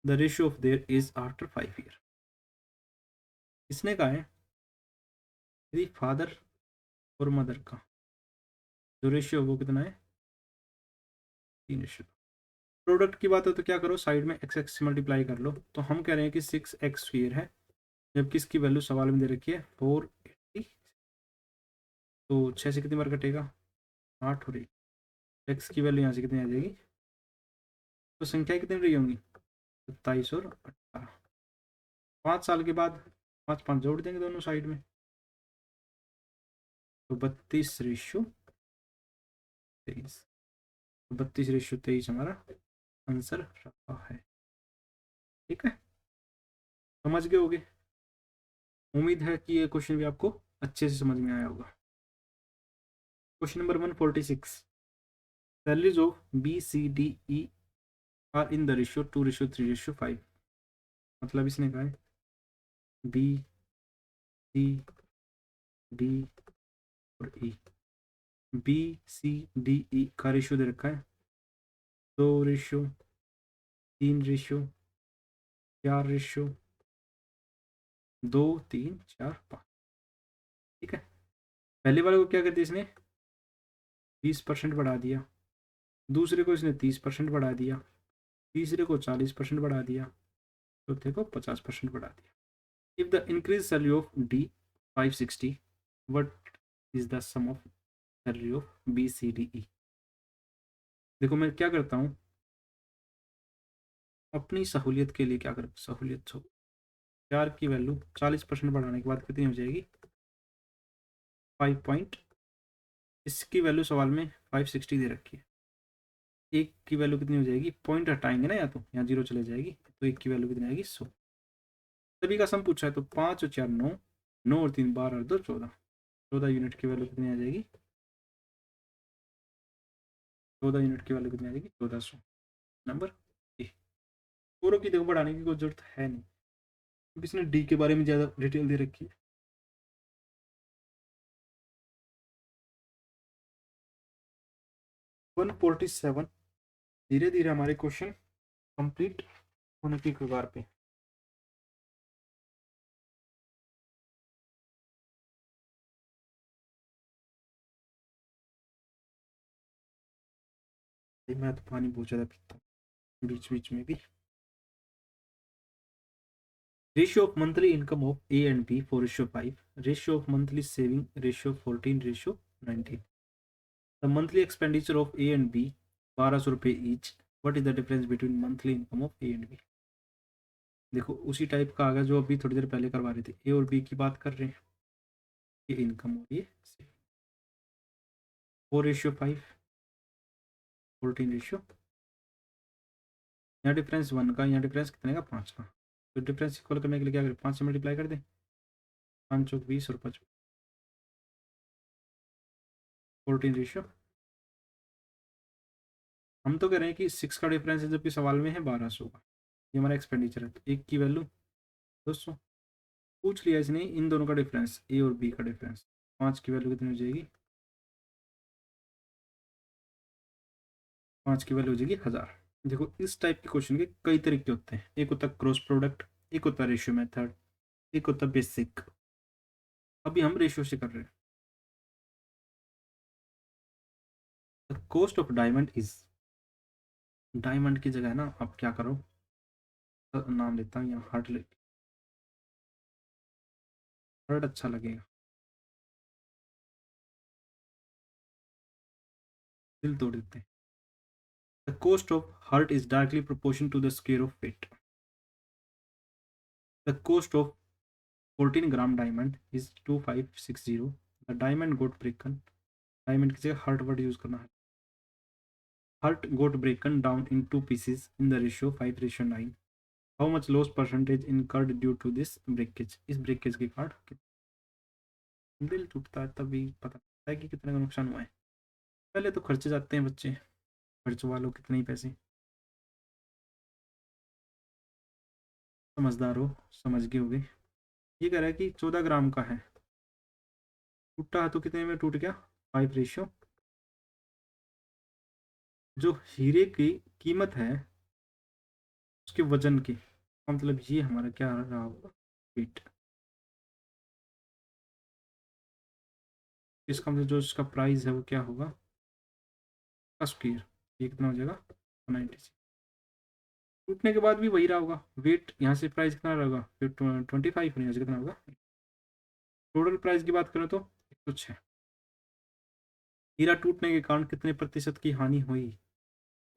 the ratio of their is after 5 year. इसने कहा है यदि फादर और मदर का जो रेशियो वो कितना है 3:2। प्रोडक्ट की बात है तो क्या करो साइड में एक्स एक्स मल्टीप्लाई कर लो, तो हम कह रहे हैं कि 6x² है, जबकि इसकी वैल्यू सवाल में दे रखी है 480, तो 6 से कितनी बार कटेगा 8 हो रही, एक्स की वैल्यू यहाँ से कितनी आ जाएगी, तो संख्या कितनी रही होंगी 27 और 18। 5 साल के बाद 5 5 जोड़ देंगे दोनों साइड में, तो 32:23, तो 32:23 हमारा आंसर रहा है, ठीक है। समझ गए होगे, उम्मीद है कि ये क्वेश्चन भी आपको अच्छे से समझ में आया होगा। Question number 146, salaries of B C D E are in the ratio 2:3:5। मतलब इसने कहा है बी सी डी और ई बी सी डी ई का रेशियो दे रखा है 2 रेशियो 3 रेशियो 4 रेशियो 2 3 4 5। ठीक है, पहले वाले को क्या कर दिया इसने 20% बढ़ा दिया, दूसरे को इसने 30% बढ़ा दिया, तीसरे को 40% बढ़ा दिया, चौथे को 50% बढ़ा दिया। If the increase salary of D 560, what is the sum of salary of B C D E. देखो मैं क्या करता हूँ अपनी सहूलियत के लिए, क्या कर सहूलियत हो, 4 की वैल्यू 40% बढ़ाने के बाद कितनी हो जाएगी 5 पॉइंट, इसकी वैल्यू सवाल में 560 दे रखी है, एक की वैल्यू कितनी हो जाएगी, पॉइंट हटाएंगे ना, या तो यहाँ 0 चले जाएगी, तो एक की वैल्यू कितनी आएगी 100। सभी का सम पूछा है तो 5 और 4 9, 9 और 3 12 और 2 14, 14 यूनिट की वैल्यू कितनी आ जाएगी, 14 यूनिट की वैल्यू कितनी आ जाएगी 1400। Number A. पूरों की देखो बढ़ाने की कोई जरूरत है नहीं, इसने डी के बारे में ज़्यादा डिटेल दे रखी है। 147। धीरे धीरे हमारे क्वेश्चन कंप्लीट होने की कगार पे। मैं तो पानी बहुत ज़्यादा पीता हूँ बीच बीच में भी। Ratio of monthly income of A and B 4:5, ratio of monthly saving ratio 14:19। The monthly expenditure of A and B 1200 रुपये each, what is the difference between monthly income of A and B. देखो उसी टाइप का आ गया जो अभी थोड़ी देर पहले करवा रहे थे, ए और बी की बात कर रहे हैं, ये इनकम और ये 4:5 14 रेशियो, यहाँ डिफरेंस 1 का, यहाँ डिफरेंस कितने का 5 का, तो डिफरेंस इक्वल करने के लिए क्या करें 5 से मल्टीप्लाई कर दें, 5 चौक 20 और 5 14 रेशियो। हम तो कह रहे हैं कि 6 का डिफरेंस है जबकि सवाल में है 1200 का, ये हमारा एक्सपेंडिचर है, तो एक की वैल्यू 200 पूछ लिया इसने, इन दोनों का डिफरेंस ए और बी का डिफरेंस, 5 की वैल्यू कितनी हो जाएगी, 5 की वैल्यू हो जाएगी 1000। देखो इस टाइप के क्वेश्चन के कई तरीके होते हैं, एक होता है क्रॉस प्रोडक्ट, एक होता है रेशियो मेथड, एक होता है बेसिक। अभी हम रेशियो से कर रहे हैं। The cost of diamond is, diamond की जगह ना आप क्या करो, नाम लेता हूँ यहाँ हार्ट, हार्ट अच्छा लगेगा, दिल तोड़ देते हैं। The cost of heart is directly proportion to the square of weight. The cost of 14 gram diamond is 2560। The diamond got broken, diamond की जगह हार्ट वर्ड यूज करना है, heart got broken down in 2 pieces in the ratio 5:9। How much loss percentage incurred due to this breakage? इस ब्रेकेज के कारण दिल टूटता है तभी पता लगता है कि कितना का नुकसान हुआ है। पहले तो खर्चे जाते हैं बच्चे, खर्च वालों कितने ही पैसे, समझदार हो समझ गए होगे। ये कह रहा है कि 14 ग्राम का है, टूटा है तो कितने में टूट गया 5:, जो हीरे की कीमत है उसके वजन की, मतलब ये हमारा क्या रहा होगा वेट, इसका मतलब जो इसका प्राइस है वो क्या होगा का स्क्वायर, ये कितना हो जाएगा 96। टूटने के बाद भी वही रहा होगा वेट, यहाँ से प्राइस कितना रहेगा फिर 25, यहाँ से कितना होगा। टोटल प्राइस की बात करें तो 106। हीरा टूटने के कारण कितने प्रतिशत की हानि हुई,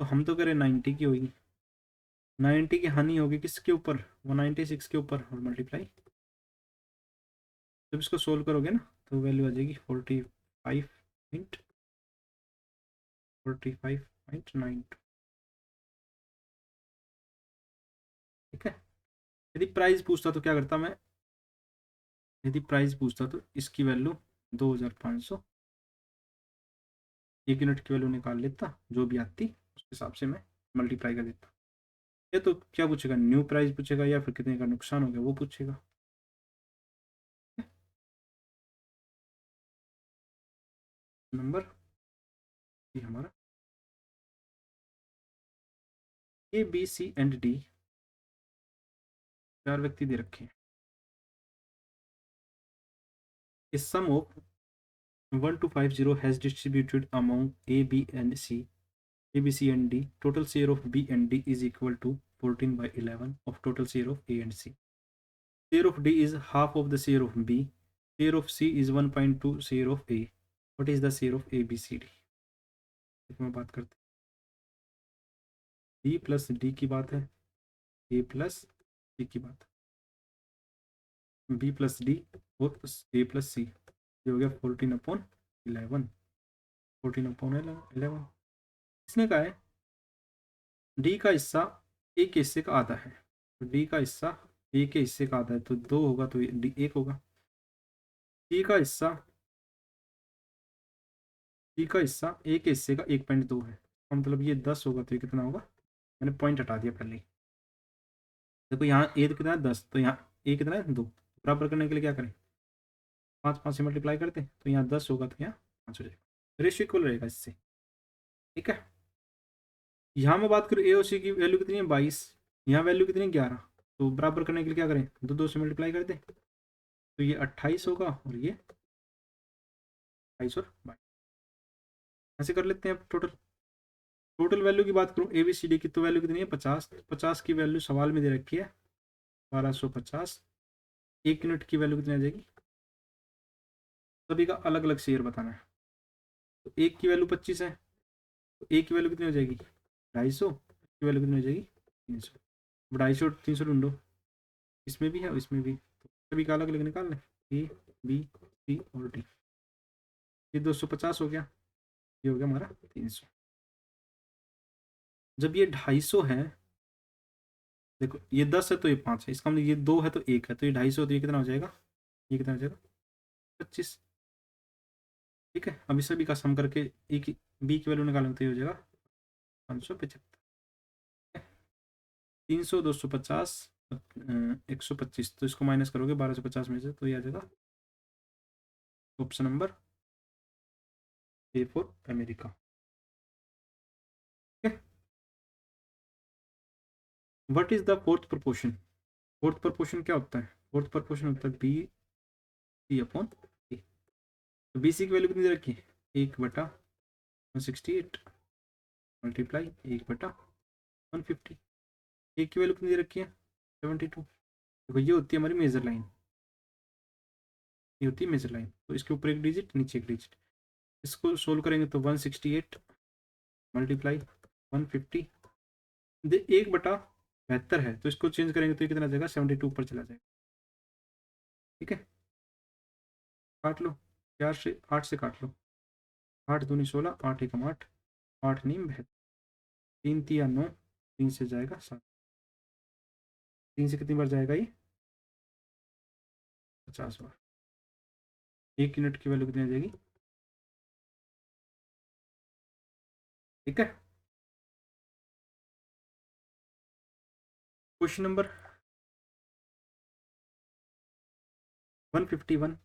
तो हम तो करें 90 की होगी, 90 की हानि होगी किसके ऊपर 196 के ऊपर, और मल्टीप्लाई जब इसको सोल्व करोगे ना तो वैल्यू आ जाएगी 45.92। ठीक है, यदि प्राइस पूछता तो क्या करता मैं, यदि प्राइस पूछता तो इसकी वैल्यू 2500, 1 यूनिट की वैल्यू निकाल लेता जो भी आती उसके हिसाब से मैं मल्टीप्लाई कर देता। ये तो क्या पूछेगा न्यू प्राइस पूछेगा या फिर कितने का नुकसान हो गया वो पूछेगा। नंबर ये हमारा A B C and D, 4 व्यक्ति दे रखे हैं। इस sum of 1 to 50 has distributed among A, B and C, A, B, C and D. Total share of B and D is equal to 14/11 of total share of A and C. Share of D is half of the share of B. Share of C is 1.2 share of A. What is the share of A, B, C, D? इसमें बात करते हैं। B प्लस D की बात है, A प्लस C की बात है, B प्लस D और A प्लस C। ये हो गया 14/11, 14/11। इसने कहा है डी का हिस्सा ए के हिस्से का आधा है, तो डी का हिस्सा ए के हिस्से का आधा है, तो 2 होगा, तो डी 1 होगा। डी का हिस्सा ए के हिस्से का 1.2 है, तो मतलब ये 10 होगा, तो ये कितना होगा? मैंने पॉइंट हटा दिया पहले ही। देखो यहाँ ए कितना है 10, तो यहाँ ए कितना है 2। बराबर करने के लिए क्या करें? 5 से मल्टीप्लाई करते, तो यहाँ 10 होगा, तो यहाँ 5 हो जाएगा। रेशियो इक्वल रहेगा इससे, ठीक है। यहाँ मैं बात करूँ ए और सी की वैल्यू कितनी है 22, यहाँ वैल्यू कितनी है 11, तो बराबर करने के लिए क्या करें? 2 से मल्टीप्लाई कर दें, तो ये 28 होगा और ये 28 और 22। ऐसे कर लेते हैं। अब टोटल वैल्यू की बात करूँ ए बी सी डी की, तो वैल्यू कितनी है 50। 50 की वैल्यू सवाल में दे रखी है 1250। 1 यूनिट की वैल्यू कितनी आ जाएगी? सभी का अलग अलग शेयर बताना है। तो 1 की वैल्यू 25 है, तो 1 की वैल्यू कितनी हो जाएगी? 250 की वैल्यू कितनी हो जाएगी? 300। 250 300 ढूंढो, इसमें भी है और इसमें भी, तो सभी का अलग अलग निकाल लें। ए बी सी और डी, ये 250 हो गया, ये हो गया हमारा 300। जब ये 250 है, देखो ये 10 है तो ये 5 है, इसका मतलब ये 2 है तो 1 है, तो ये 250, तो ये कितना हो जाएगा? ये कितना हो जाएगा? 25। ठीक है, अभी सभी का सम करके ए की बी की वैल्यू निकालेंगे, तो ये हो जाएगा 575। 300 250 125, तो इसको माइनस करोगे 1250 में से, तो ये आ जाएगा option number A for America. What is the fourth proportion? Fourth proportion क्या होता है? फोर्थ प्रोपोर्शन होता है बी सी अपॉन ए। तो बी सी की वैल्यू कितनी दे रखी है? 1/168 मल्टीप्लाई 1/150। ए की वैल्यू कितनी दे रखी है? 72। देखो ये होती है हमारी मेजर लाइन, ये होती है मेजर लाइन, तो इसके ऊपर एक डिजिट नीचे एक डिजिट। इसको सोल्व करेंगे तो 168 मल्टीप्लाई 150, 1/72 है, तो इसको चेंज करेंगे तो ये कितना आ जाएगा? 72 ऊपर चला जाएगा। ठीक है, काट लो, 8 से काट लो, 8 दूनी 16, 8 एकम 8, 8 नीम 72, 3 तिया 9, 3 से जाएगा 7, 3 से कितनी बार जाएगा ये? 50 बार। 1 यूनिट की वैल्यू कितनी आ जाएगी? ठीक है, क्वेश्चन नंबर 151।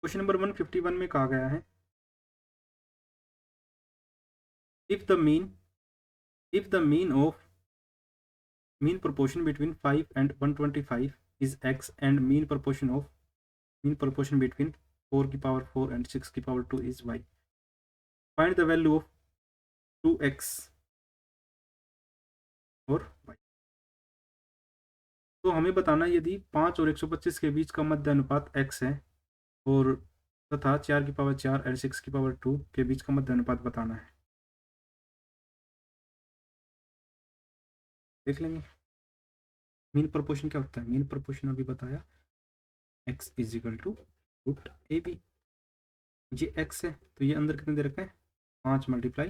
क्वेश्चन नंबर 151 में कहा गया है if the mean of mean proportion between 5 and 125 is x and mean proportion between 4 की पावर 4 and 6 की power 2 is y. Find the value of 2x और y. तो हमें बताना यदि 5 और 125 के बीच का मध्य अनुपात x है और तथा 4 की पावर 4 और 6 की पावर 2 के बीच का मध्य अनुपात बताना है। देख लेंगे मीन प्रोपोर्शन क्या होता है। मीन प्रोपोर्शन अभी बताया, x is equal to root A B. ये x है तो ये अंदर कितने दे रखा है? 5 मल्टीप्लाई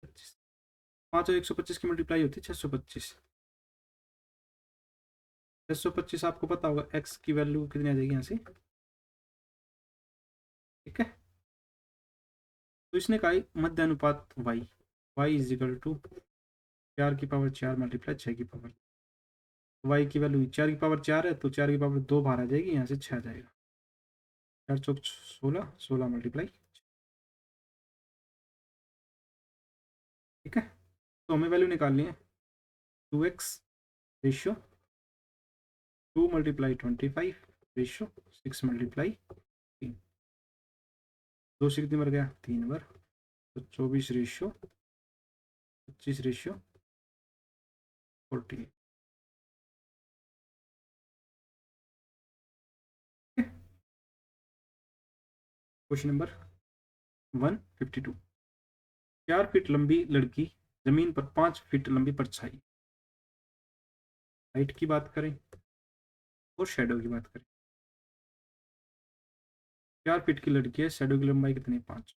25। 5 और 125 की मल्टीप्लाई होती है 625। 625 आपको पता होगा x की वैल्यू कितनी आ जाएगी यहाँ से। ठीक है, तो इसने कहा मध्य अनुपात y इज इक्वल टू 4 की पावर 4 मल्टीप्लाई 6 की पावर। वाई की वैल्यू 4 की पावर 4 है तो 4 की पावर 2 बाहर आ जाएगी, यहाँ से 6 आ जाएगा। 4 चौक 16, 16 मल्टीप्लाई। ठीक है, तो हमें वैल्यू निकालनी है 2x ratio 2 multiply 25 ratio 6 multiply 3। 2 से कितनी बार गया? 3 बार। तो 24 ratio 25 ratio 40। Question number 152। 4 feet लंबी लड़की जमीन पर 5 फीट लंबी परछाई। हाइट की बात करें और शेडो की बात करें। 4 फीट की लड़की है, शेडो की लंबाई कितनी? 5।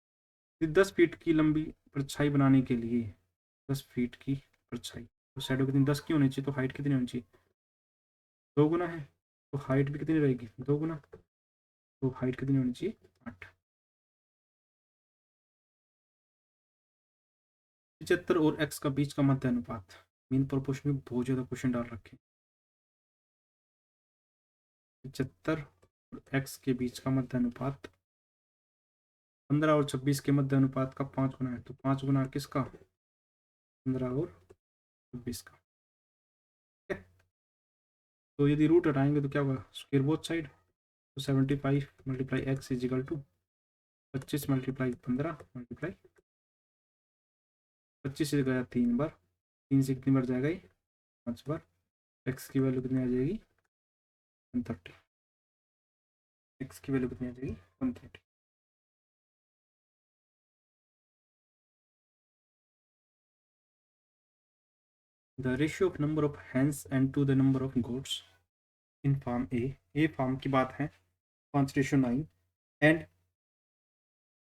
10 फीट की लंबी परछाई बनाने के लिए 10 फीट की परछाई, तो शेडो कितनी? 10 की होनी चाहिए, तो हाइट कितनी होनी चाहिए? 2 गुना है, तो हाइट भी कितनी रहेगी? 2 गुना, तो हाइट कितनी होनी चाहिए? 8। 75 और x का बीच का मध्य अनुपात। मीन प्रोपोर्शन में बहुत ज्यादा क्वेश्चन डाल रखे। 75 और x के बीच का मध्य अनुपात 15 और 26 के मध्य अनुपात का 5 गुना है, तो 5 गुना किसका? 15 और 26 का। ठीक है, तो यदि रूट हटाएंगे तो क्या होगा? स्क्वायर बोथ साइड, तो 75 multiply x is equal to 25 multiply 15 multiply 25 से गया 3 बार, 3 से कितनी बार जाएगा? 5 बार। एक्स की वैल्यू कितनी आ जाएगी? 130। एक्स की वैल्यू कितनी आ जाएगी? 130। The ratio of number of hens and to the number of goats in farm A farm की बात है 5:9 and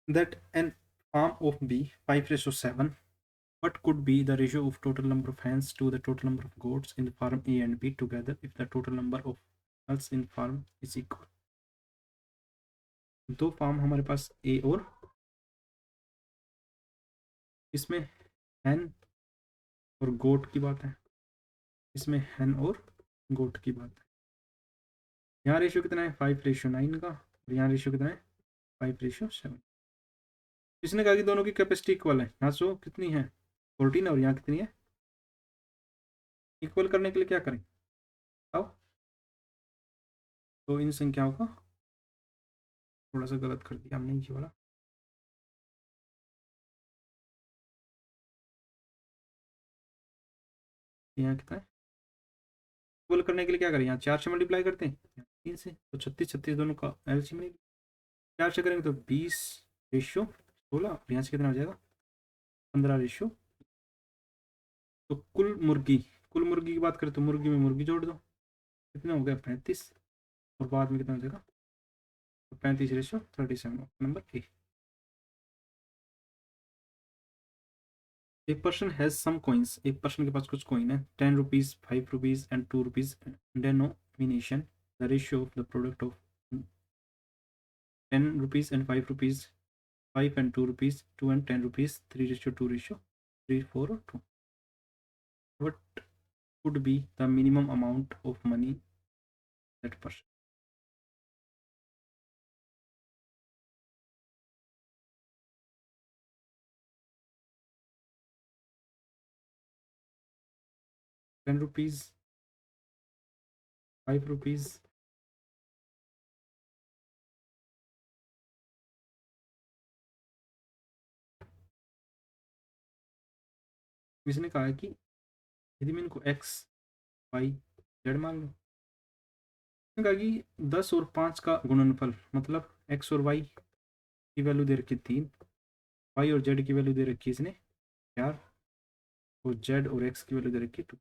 that in farm of B 5:7। What could be the ratio of total number of hens to the total number of goats in farm A and B together if the total number of animals in farm is equal? दो फार्म हमारे पास ए और इसमें हैन और गोट की बात है, इसमें हैन और गोट की बात है। यहाँ रेशियो कितना है? 5:9 का, और यहाँ रेशियो कितना है? 5:7। इसने कहा कि दोनों की कैपेसिटी इक्वल है। यहाँ सो कितनी है? 14, और यहाँ कितनी है? इक्वल करने के लिए क्या करें बताओ? तो इन संख्याओं का थोड़ा सा गलत कर दिया हमने ये वाला। यहाँ कितना है? इक्वल करने के लिए क्या करें? यहाँ 4 से मल्टीप्लाई करते हैं, यहाँ 3 से, तो 36 36 दोनों का एलसीएम मिलेगी। 4 से करेंगे तो 20:16, और यहाँ से कितना हो जाएगा? 15:। तो कुल मुर्गी की बात करें तो मुर्गी में मुर्गी जोड़ दो, कितना हो गया? 35, और बाद में कितना हो जाएगा? तो 35:37। Number A. एक पर्सन हैज सम कॉइन्स, एक पर्सन के पास कुछ कॉइन है, 10 rupees 5 rupees and 2 rupees denomination. The ratio of the product of 10 rupees and 5 rupees, 5 and 2 rupees, 2 and 10 rupees, 3:2 ratio, 3, 4 or 2. What would be the minimum amount of money that person? ₹10, ₹5। इसने कहा है कि यदि मैं इनको x y z मान लूँ, इसने कहा कि 10 और 5 का गुणनफल, मतलब x और y की वैल्यू दे रखी 3, y और z की वैल्यू दे रखी इसने 4, और z और x की वैल्यू दे रखी 2।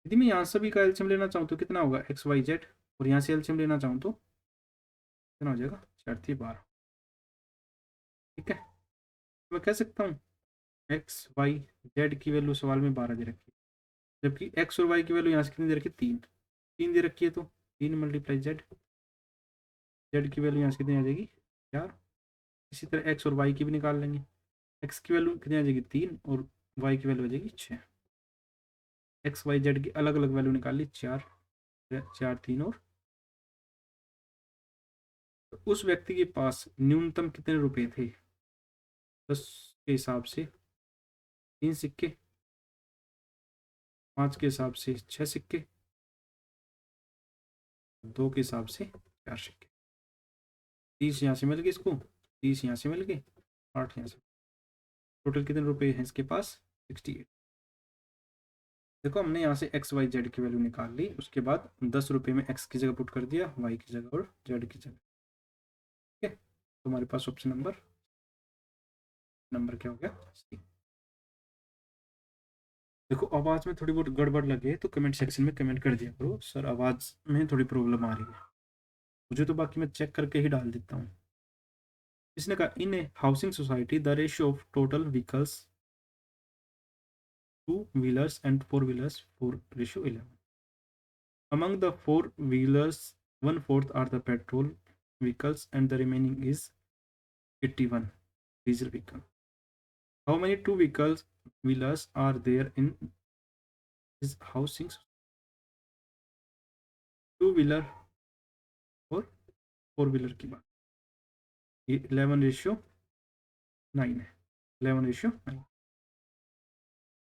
यदि मैं यहाँ सभी का एलसीएम लेना चाहूँ तो कितना होगा? x y z, और यहाँ से एलसीएम लेना चाहूँ तो कितना हो जाएगा? 4×3=12। ठीक है, मैं कह सकता हूँ एक्स वाई जेड की वैल्यू सवाल में 12 दे रखी है, जबकि एक्स और वाई की वैल्यू यहाँ से कितनी दे रखी है? 3। 3 दे रखी है, तो 3 मल्टीप्लाई जेड, जेड की वैल्यू यहाँ से कितनी आ जाएगी? 4। इसी तरह एक्स और वाई की भी निकाल लेंगे। एक्स की वैल्यू कितनी आ जाएगी? 3, और वाई की वैल्यू आ जाएगी 6। एक्स वाई जेड की अलग अलग वैल्यू निकाल ली, 4 4 3 और तो उस व्यक्ति के पास न्यूनतम कितने रुपए थे? 10 के हिसाब से 3 सिक्के, 5 के हिसाब से 6 सिक्के, 2 के हिसाब से 4 सिक्के। 30 यहाँ से मिल गए इसको, 30 यहाँ से मिल गए, 8 यहाँ से। टोटल कितने रुपए हैं इसके पास? 68। देखो हमने यहाँ से एक्स वाई जेड की वैल्यू निकाल ली, उसके बाद 10 रुपये में एक्स की जगह पुट कर दिया, वाई की जगह और जेड की जगह। ठीक है, तो हमारे पास ऑप्शन नंबर क्या हो गया? सी। देखो आवाज़ में थोड़ी बहुत गड़बड़ लगे तो कमेंट सेक्शन में कमेंट कर दिया करो, सर आवाज़ में थोड़ी प्रॉब्लम आ रही है मुझे, तो बाकी मैं चेक करके ही डाल देता हूँ। इसने कहा in a housing society the ratio of total vehicles 2 wheelers and 4 wheelers 4 ratio 11। Among the 4 wheelers, 1/4 are the petrol vehicles and the remaining is 81 diesel vehicle. How many two wheelers are there in this housing? Two wheeler और 4 व्हीलर की बात, ये 11:9 है, 11:9।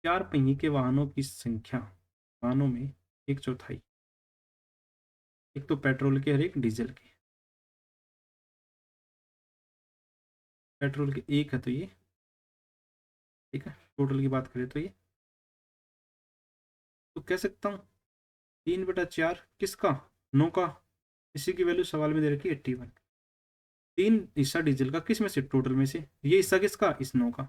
4 पहिए के वाहनों की संख्या, वाहनों में 1/4, एक तो पेट्रोल के और एक डीजल के। पेट्रोल के एक है तो ये, ठीक है, टोटल की बात करें तो ये, तो कह सकता हूँ 3/4 किसका? 9 का। इसी की वैल्यू सवाल में दे रखी है 81। 3 हिस्सा डीजल का, किस में से? टोटल में से। ये हिस्सा किसका? इस 9 का।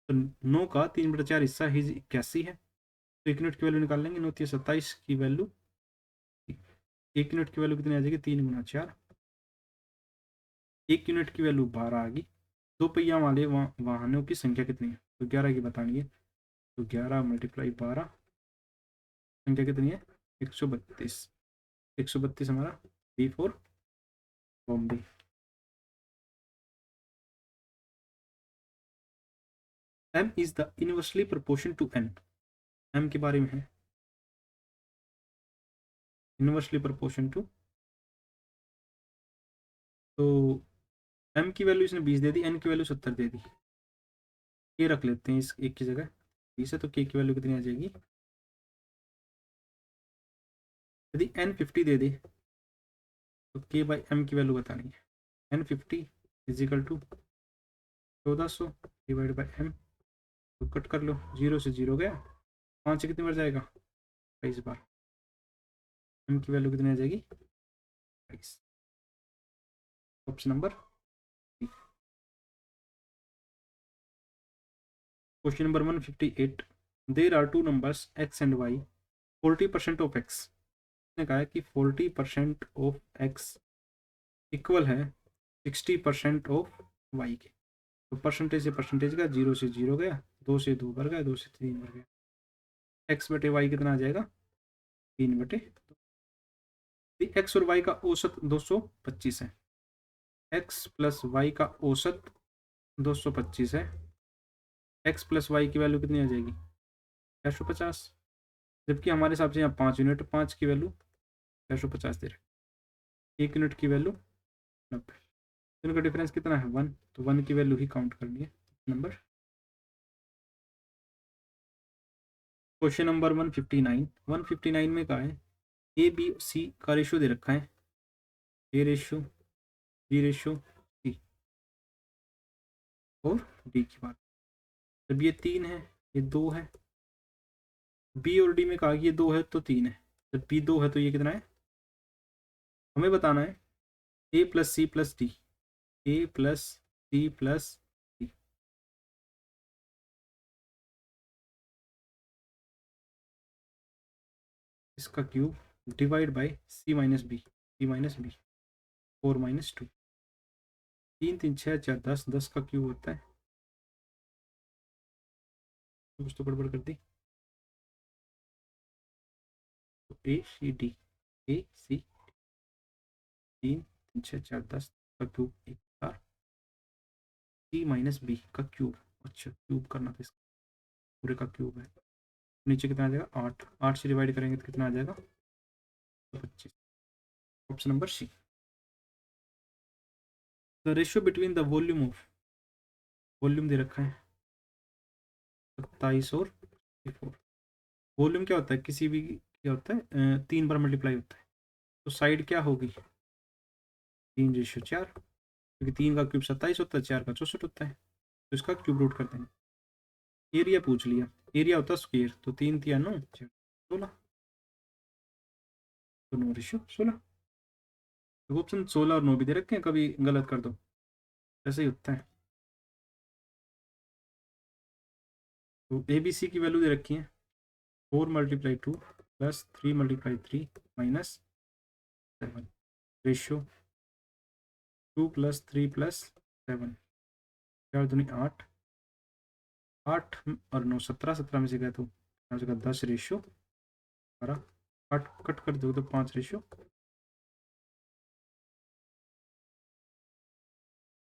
तो 9 का 3/4 हिस्सा ही 81 है, तो 1 यूनिट की वैल्यू निकाल लेंगे। 9 27 की वैल्यू, 1 यूनिट की वैल्यू कितनी आ जाएगी? 3 × 4, 1 यूनिट की वैल्यू 12 आ गई। 2 पहिया वाले वाहनों की संख्या कितनी है? तो 11 की बतानी है, तो 11 × 12 संख्या कितनी है? 132। 132 हमारा B for Bombay. m is the inversely proportion to n। m के बारे में है, इनवर्सली प्रोपोर्शन टू, तो m की वैल्यू इसने 20 दे दी, n की वैल्यू 70 दे दी। k रख लेते हैं इस एक की जगह, 20 है तो k की वैल्यू कितनी आ जाएगी? यदि n 50 दे दे तो k बाई m की वैल्यू बतानी है। n 50 is equal to 1400 divide by m, तो कट कर लो, 0 से 0 गया, 5 से कितनी बार जाएगा? 22 बार। m की वैल्यू कितनी आ जाएगी? 22। Option number. Question number 158, there are two numbers x and y, 40% of x। ने कहा है कि 40% ऑफ x इक्वल है 60% ऑफ y के। तो परसेंटेज से परसेंटेज का, 0 से 0 गया, 2 से 2 बढ़ गया, 2 से 3 बढ़ गया। x बटे वाई कितना आ जाएगा? 3/2। एक्स और वाई का औसत 225 है, x प्लस वाई का औसत 225 है, x प्लस वाई की वैल्यू कितनी आ जाएगी? 450। जबकि हमारे हिसाब से यहाँ 5 यूनिट, 5 की वैल्यू 450 दे रहे, 1 यूनिट की वैल्यू 90। इनका डिफरेंस कितना है? 1, तो 1 की वैल्यू ही काउंट करनी है। नंबर क्वेश्चन नंबर 159 में कहा है ए बी सी का रेशियो दे रखा है, ए रेशियो, बी रेशियो, सी और डी की बात। जब ये 3 है, ये 2 है, बी और डी में कहा कि ये 2 है तो 3 है, जब बी 2 है तो ये कितना है? हमें बताना है A plus C plus D, A plus C plus D. इसका cube divide by C minus B, C minus B, 4 - 2, 3 3 6 4 10, 10 का क्यूब होता है। कुछ तो गड़बड़ कर दी। तो ए सी डी, ए सी 3 3 6 4 10 का क्यूब 1 सी माइनस बी का क्यूब। अच्छा क्यूब करना था इसका, पूरे का क्यूब है। नीचे कितना आ जाएगा 8, 8 से डिवाइड करेंगे तो कितना आ जाएगा 25। Option number C. The ratio between the volume दे रखा है 27 और 64। वॉल्यूम क्या होता है, किसी भी क्या होता है 3 बार मल्टीप्लाई होता है, तो साइड क्या होगी 3:4, क्योंकि 3 का क्यूब 27 होता है, 4 का 64 होता है, तो इसका क्यूब रूट कर देंगे। एरिया पूछ लिया, एरिया होता है स्क्वायर, तो 3 3 9 16, तो 9:16। तो ऑप्शन 16 और 9 भी दे रखे हैं, कभी गलत कर दो, ऐसे ही होता है। तो ए बी सी की वैल्यू दे रखी है 4 × 2 + 3 × 3 -7 रेशियो 2 + 3 + 7, 4 दूनी 8, 8 और 9 17, 17 में से गया तो 10:12, कट कट कर दो तो 5:।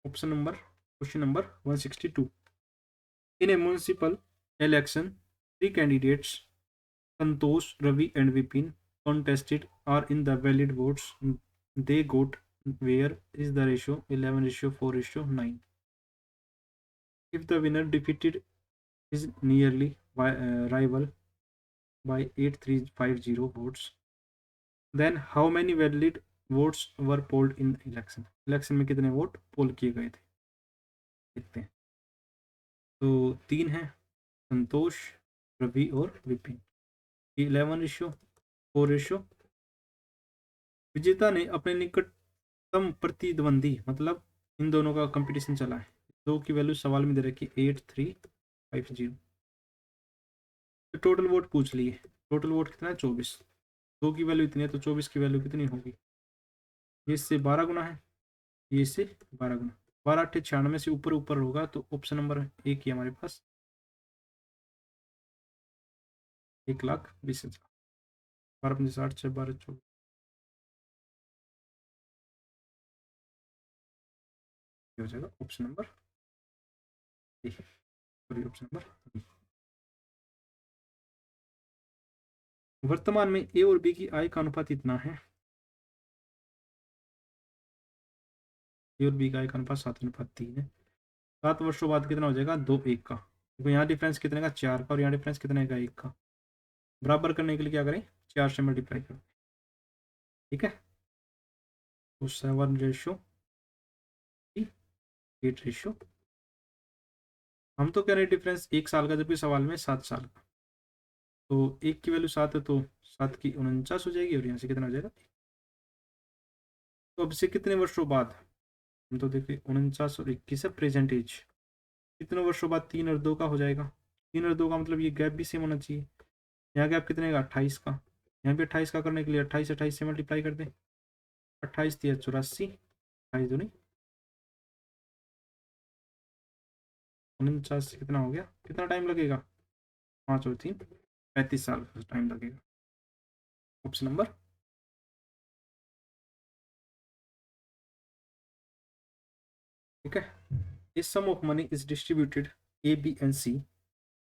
Option number question number 162। In A municipal election 3 candidates Santosh, Ravi and Vipin contested are in the valid votes they got. Where is the ratio 11:4:9? If the winner defeated his nearly rival by 8350 votes, then how many valid votes were polled in election? Election में कितने वोट पोल किए गए थे, देखते हैं। तो 3 है, संतोष, रवि और विपिन। 11:4। विजेता ने अपने निकटतम प्रतिद्वंदी, मतलब इन दोनों का कंपटीशन चला है, 2 की वैल्यू सवाल में दे रखी 8350। तो टोटल वोट पूछ लिए, टोटल वोट कितना है 24, 2 की वैल्यू इतनी है, तो 24 की वैल्यू कितनी होगी, ये इससे 12 गुना है, ये इससे 12 गुना, 12 8 96 से ऊपर ऊपर होगा, तो ऑप्शन नंबर एक ही हमारे पास 1,20,000। 12 5 60 6 12 24, हो जाएगा option number A, sorry option number B. वर्तमान में ए और बी की आय का अनुपात इतना है, ए और बी का आय का अनुपात 7:3 है। 7 वर्षों बाद कितना हो जाएगा 2:1 का, देखो यहाँ डिफरेंस कितने का 4 का, और यहाँ डिफरेंस कितने का 1 का। बराबर करने के लिए क्या करें 4 से मल्टीप्लाई करें, ठीक है। तो 7:8। हम तो कह रहे हैं डिफरेंस 1 साल का, जबकि सवाल में 7 साल का, तो 1 की वैल्यू 7 है, तो 7 की 49 हो जाएगी, और यहाँ से कितना हो जाएगा। तो अब से कितने वर्षों बाद, हम तो देखिए 49 और 21 है प्रेजेंट एज, कितने वर्षों बाद 3 और 2 का हो जाएगा। 3 और 2 का मतलब ये गैप भी सेम होना चाहिए। यहाँ गैप कितने का 28 का, यहाँ पे 28 का करने के लिए 28 28 से मल्टीप्लाई कर दें, 28 3 84, 28 दूनी 49 से कितना हो गया, कितना टाइम लगेगा 5 और 3 35 साल का टाइम लगेगा। ऑप्शन नंबर, ठीक है। इस sum of money is distributed A B and C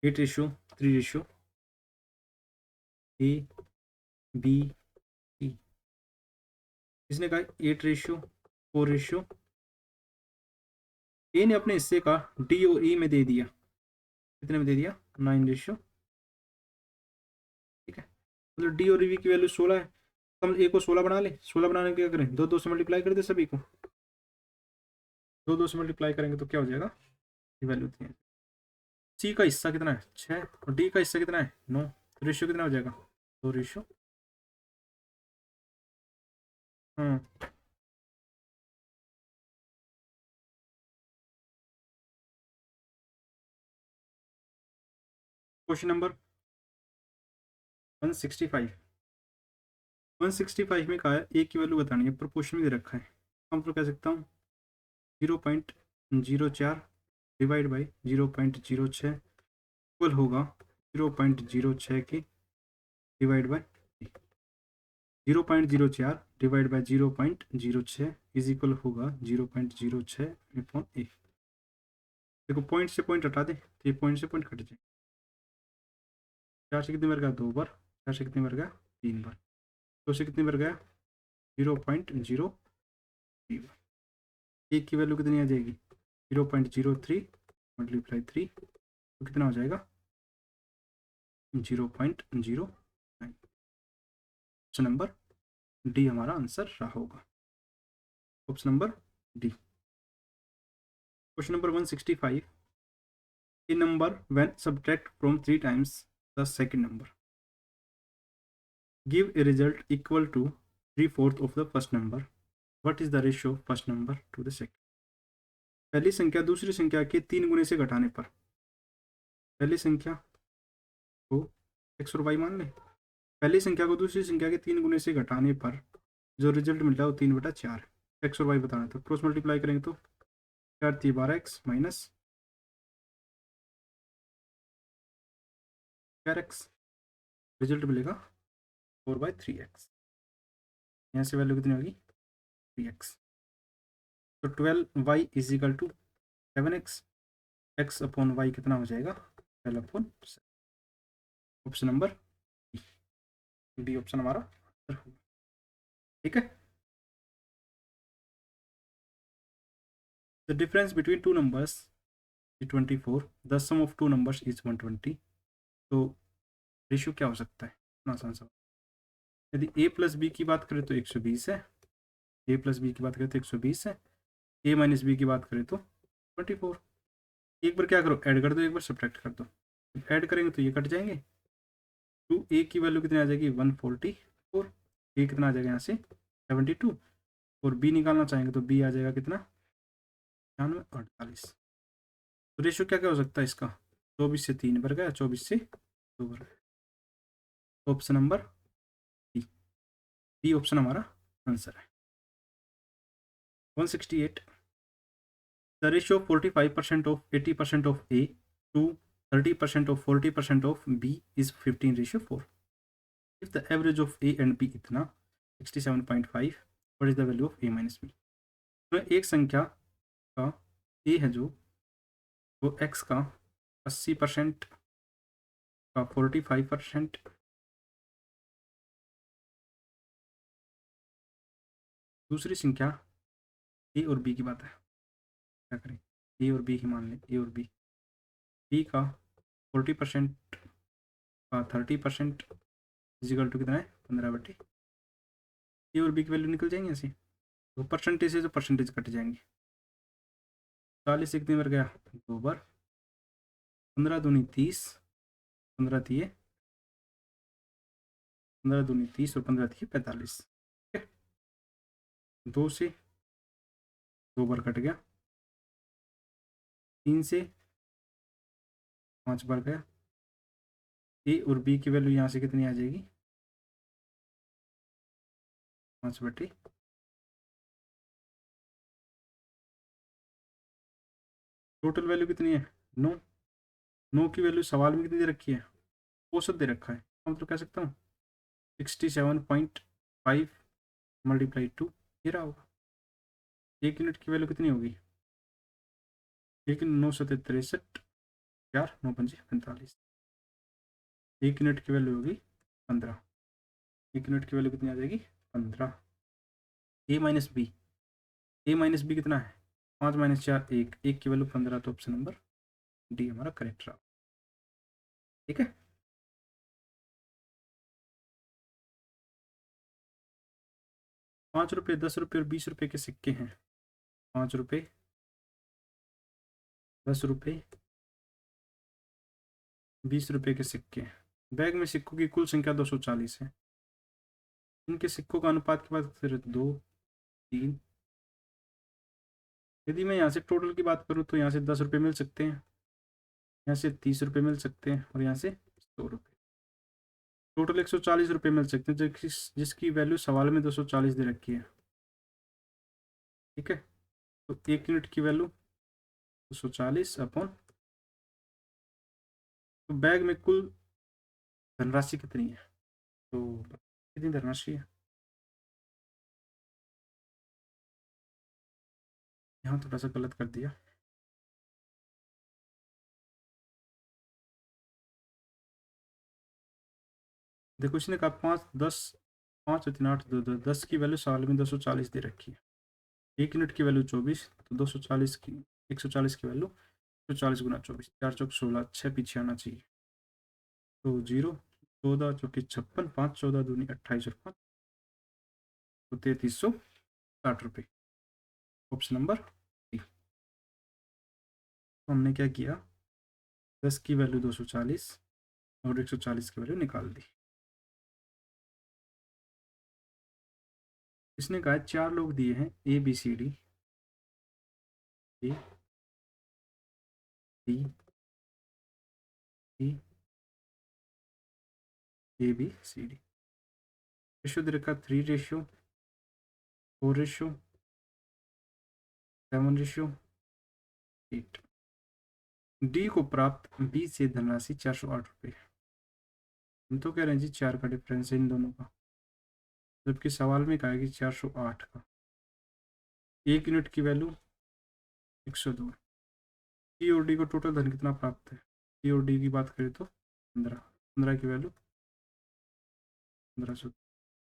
8:3 A B C. इसने कहा 8:4। ए ने अपने हिस्से का डी और ई में दे दिया, कितने में दे दिया 9:, ठीक है। मतलब डी और ई की वैल्यू 16 है, हम ए को 16 बना ले, 16 बनाने के क्या करें 2 2 से मल्टीप्लाई कर दे, सभी को 2 2 से मल्टीप्लाई करेंगे तो क्या हो जाएगा, ये वैल्यू इतनी है। सी का हिस्सा कितना है 6, और डी का हिस्सा कितना है 9, तो रेशियो कितना हो जाएगा 2:। हाँ, क्वेश्चन नंबर 165। 165 में कहा है ए की वैल्यू बतानी है, प्रोपोर्शन में दे रखा है, हम तो कह सकता हूँ 0.04 डिवाइड बाई 0.06 इक्वल होगा 0.06 की divide by 0.04 divide by 0.06 is equal होगा 0.06/a। देखो पॉइंट से पॉइंट हटा दे, तो ये पॉइंट से पॉइंट कट जाए, चार से कितनी बार गया? 2 बार। चार से कितनी बार गया? 3 बार। 2 से कितनी बार गया? 0.03 बार। एक की वैल्यू कितनी आ जाएगी? 0.03 मल्टीप्लाई 3 तो कितना हो जाएगा? 0.09। ऑप्शन नंबर डी हमारा आंसर रहा होगा। Option number D. Question number 165। A number when subtract from 3 times the second number give a result equal to 3/4 of the first number. What is the ratio of first number to the second? पहली संख्या दूसरी संख्या के 3 गुने से घटाने पर, पहली संख्या को x और y मान लें। पहली संख्या को दूसरी संख्या के 3 गुने से घटाने पर जो रिजल्ट मिलता है वो 3/4 x और y बताना। तो क्रॉस मल्टीप्लाई करेंगे तो 4×3 = 12x माइनस 4x, रिजल्ट मिलेगा 4/3x। यहाँ से वैल्यू कितनी होगी? 3x। तो 12y = 7x, x upon y कितना हो जाएगा? 12/7। ऑप्शन नंबर बी ऑप्शन हमारा आंसर होगा। ठीक है। The difference between two numbers is 24, the sum of two numbers is 120। तो रेशियो क्या हो सकता है? इतना आसान सवाल। यदि a प्लस बी की बात करें तो 120 है, a प्लस बी की बात करें तो 120 है, a माइनस बी की बात करें तो 24। एक बार क्या करो? ऐड कर दो, एक बार सब्ट्रैक्ट कर दो। ऐड करेंगे तो ये कट जाएंगे। टू ए की वैल्यू कितनी आ जाएगी? 144। ए कितना आ जाएगा यहाँ से? 72। और बी निकालना चाहेंगे तो बी आ जाएगा कितना? 98, 48। तो रेशियो क्या क्या हो सकता है इसका? 24 से 3 बढ़ गया, 24 से 2 बढ़ गया। Option number D, D option हमारा आंसर है। 168। The ratio 45% of 80% of A to 30% of 40% of B is 15/4। If the average of A and B इतना 67.5, what is the value of A minus B? तो एक संख्या का ए है जो वो एक्स का 80% का 45%, दूसरी संख्या ए और बी की बात है। क्या करें? ए और बी ही मान लें, ए और बी। बी का 40% का 30% इजिकल टू कितना है? 15/। ए और बी की वैल्यू निकल जाएंगे ऐसे, तो परसेंटेज से जो परसेंटेज कट जाएंगे। 40 से कितनी बार गया? 2 बार। 15 दूनी 30, 15 दिए 15 दूनी 30 और 15 दिए 45। ठीक है। 2 से 2 बार कट गया, 3 से 5 बार गया। ए और बी की वैल्यू यहाँ से कितनी आ जाएगी? 5/। टोटल वैल्यू कितनी है? 9। 9 की वैल्यू सवाल में कितनी दे रखी है? औसत दे रखा है। हम तो कह सकता हूँ 67.5 मल्टीप्लाई 2, ये रहा होगा। 1 यूनिट की वैल्यू कितनी होगी? 1×9 = 63, 4 9 5 45। 1 यूनिट की वैल्यू होगी 15। 1 यूनिट की वैल्यू कितनी आ जाएगी? 15। ए माइनस बी, ए माइनस बी कितना है? 5 - 4 1, 1 की वैल्यू 15। तो ऑप्शन नंबर डी हमारा करेक्ट रहा। ठीक है। 5 रुपये, 10 रुपये और 20 रुपये के सिक्के हैं। 5 रुपये, 10 रुपये, 20 रुपये के सिक्के। बैग में सिक्कों की कुल संख्या 240 है। इनके सिक्कों का अनुपात की बात करें तो 2 3। यदि मैं यहाँ से टोटल की बात करूँ तो यहाँ से 10 रुपये मिल सकते हैं, यहाँ से 30 रुपये मिल सकते हैं और यहाँ से 100 रुपये। टोटल 140 रुपये मिल सकते हैं, जिसकी वैल्यू सवाल में 240 दे रखी है। ठीक है। तो 1 यूनिट की वैल्यू 240 अपॉन, तो बैग में कुल धनराशि कितनी है? तो कितनी धनराशि है? यहाँ थोड़ा सा गलत कर दिया। देखो इसने कहा 5 10 5 और 3 8 2 2 10 की वैल्यू साल में 240 दे रखी है, 1 यूनिट की वैल्यू 24, तो 240 की 140 की वैल्यू 140 गुना 24, 4 चौक 16, 6 पीछे आना चाहिए, तो 0 14 चौकी 56, 5 14 दूनी 28 और 5 तो 3360 रुपये, ऑप्शन नंबर डी। तो हमने क्या किया, 10 की वैल्यू 240 और 140 की वैल्यू निकाल दी। इसने कहा 4 लोग दिए हैं A B C D, A B C A B C D, ratio दे रखा 3 रेशियो 4 रेशियो 7 रेशियो 8। डी को प्राप्त बी से धनराशि 408 रुपये। हम तो कह रहे हैं जी 4 का डिफरेंस है इन दोनों का, जबकि सवाल में कहा है कि 408 का। 1 यूनिट की वैल्यू 102। सी और डी को टोटल धन कितना प्राप्त है, सी और डी की बात करें तो 15 की वैल्यू 1500।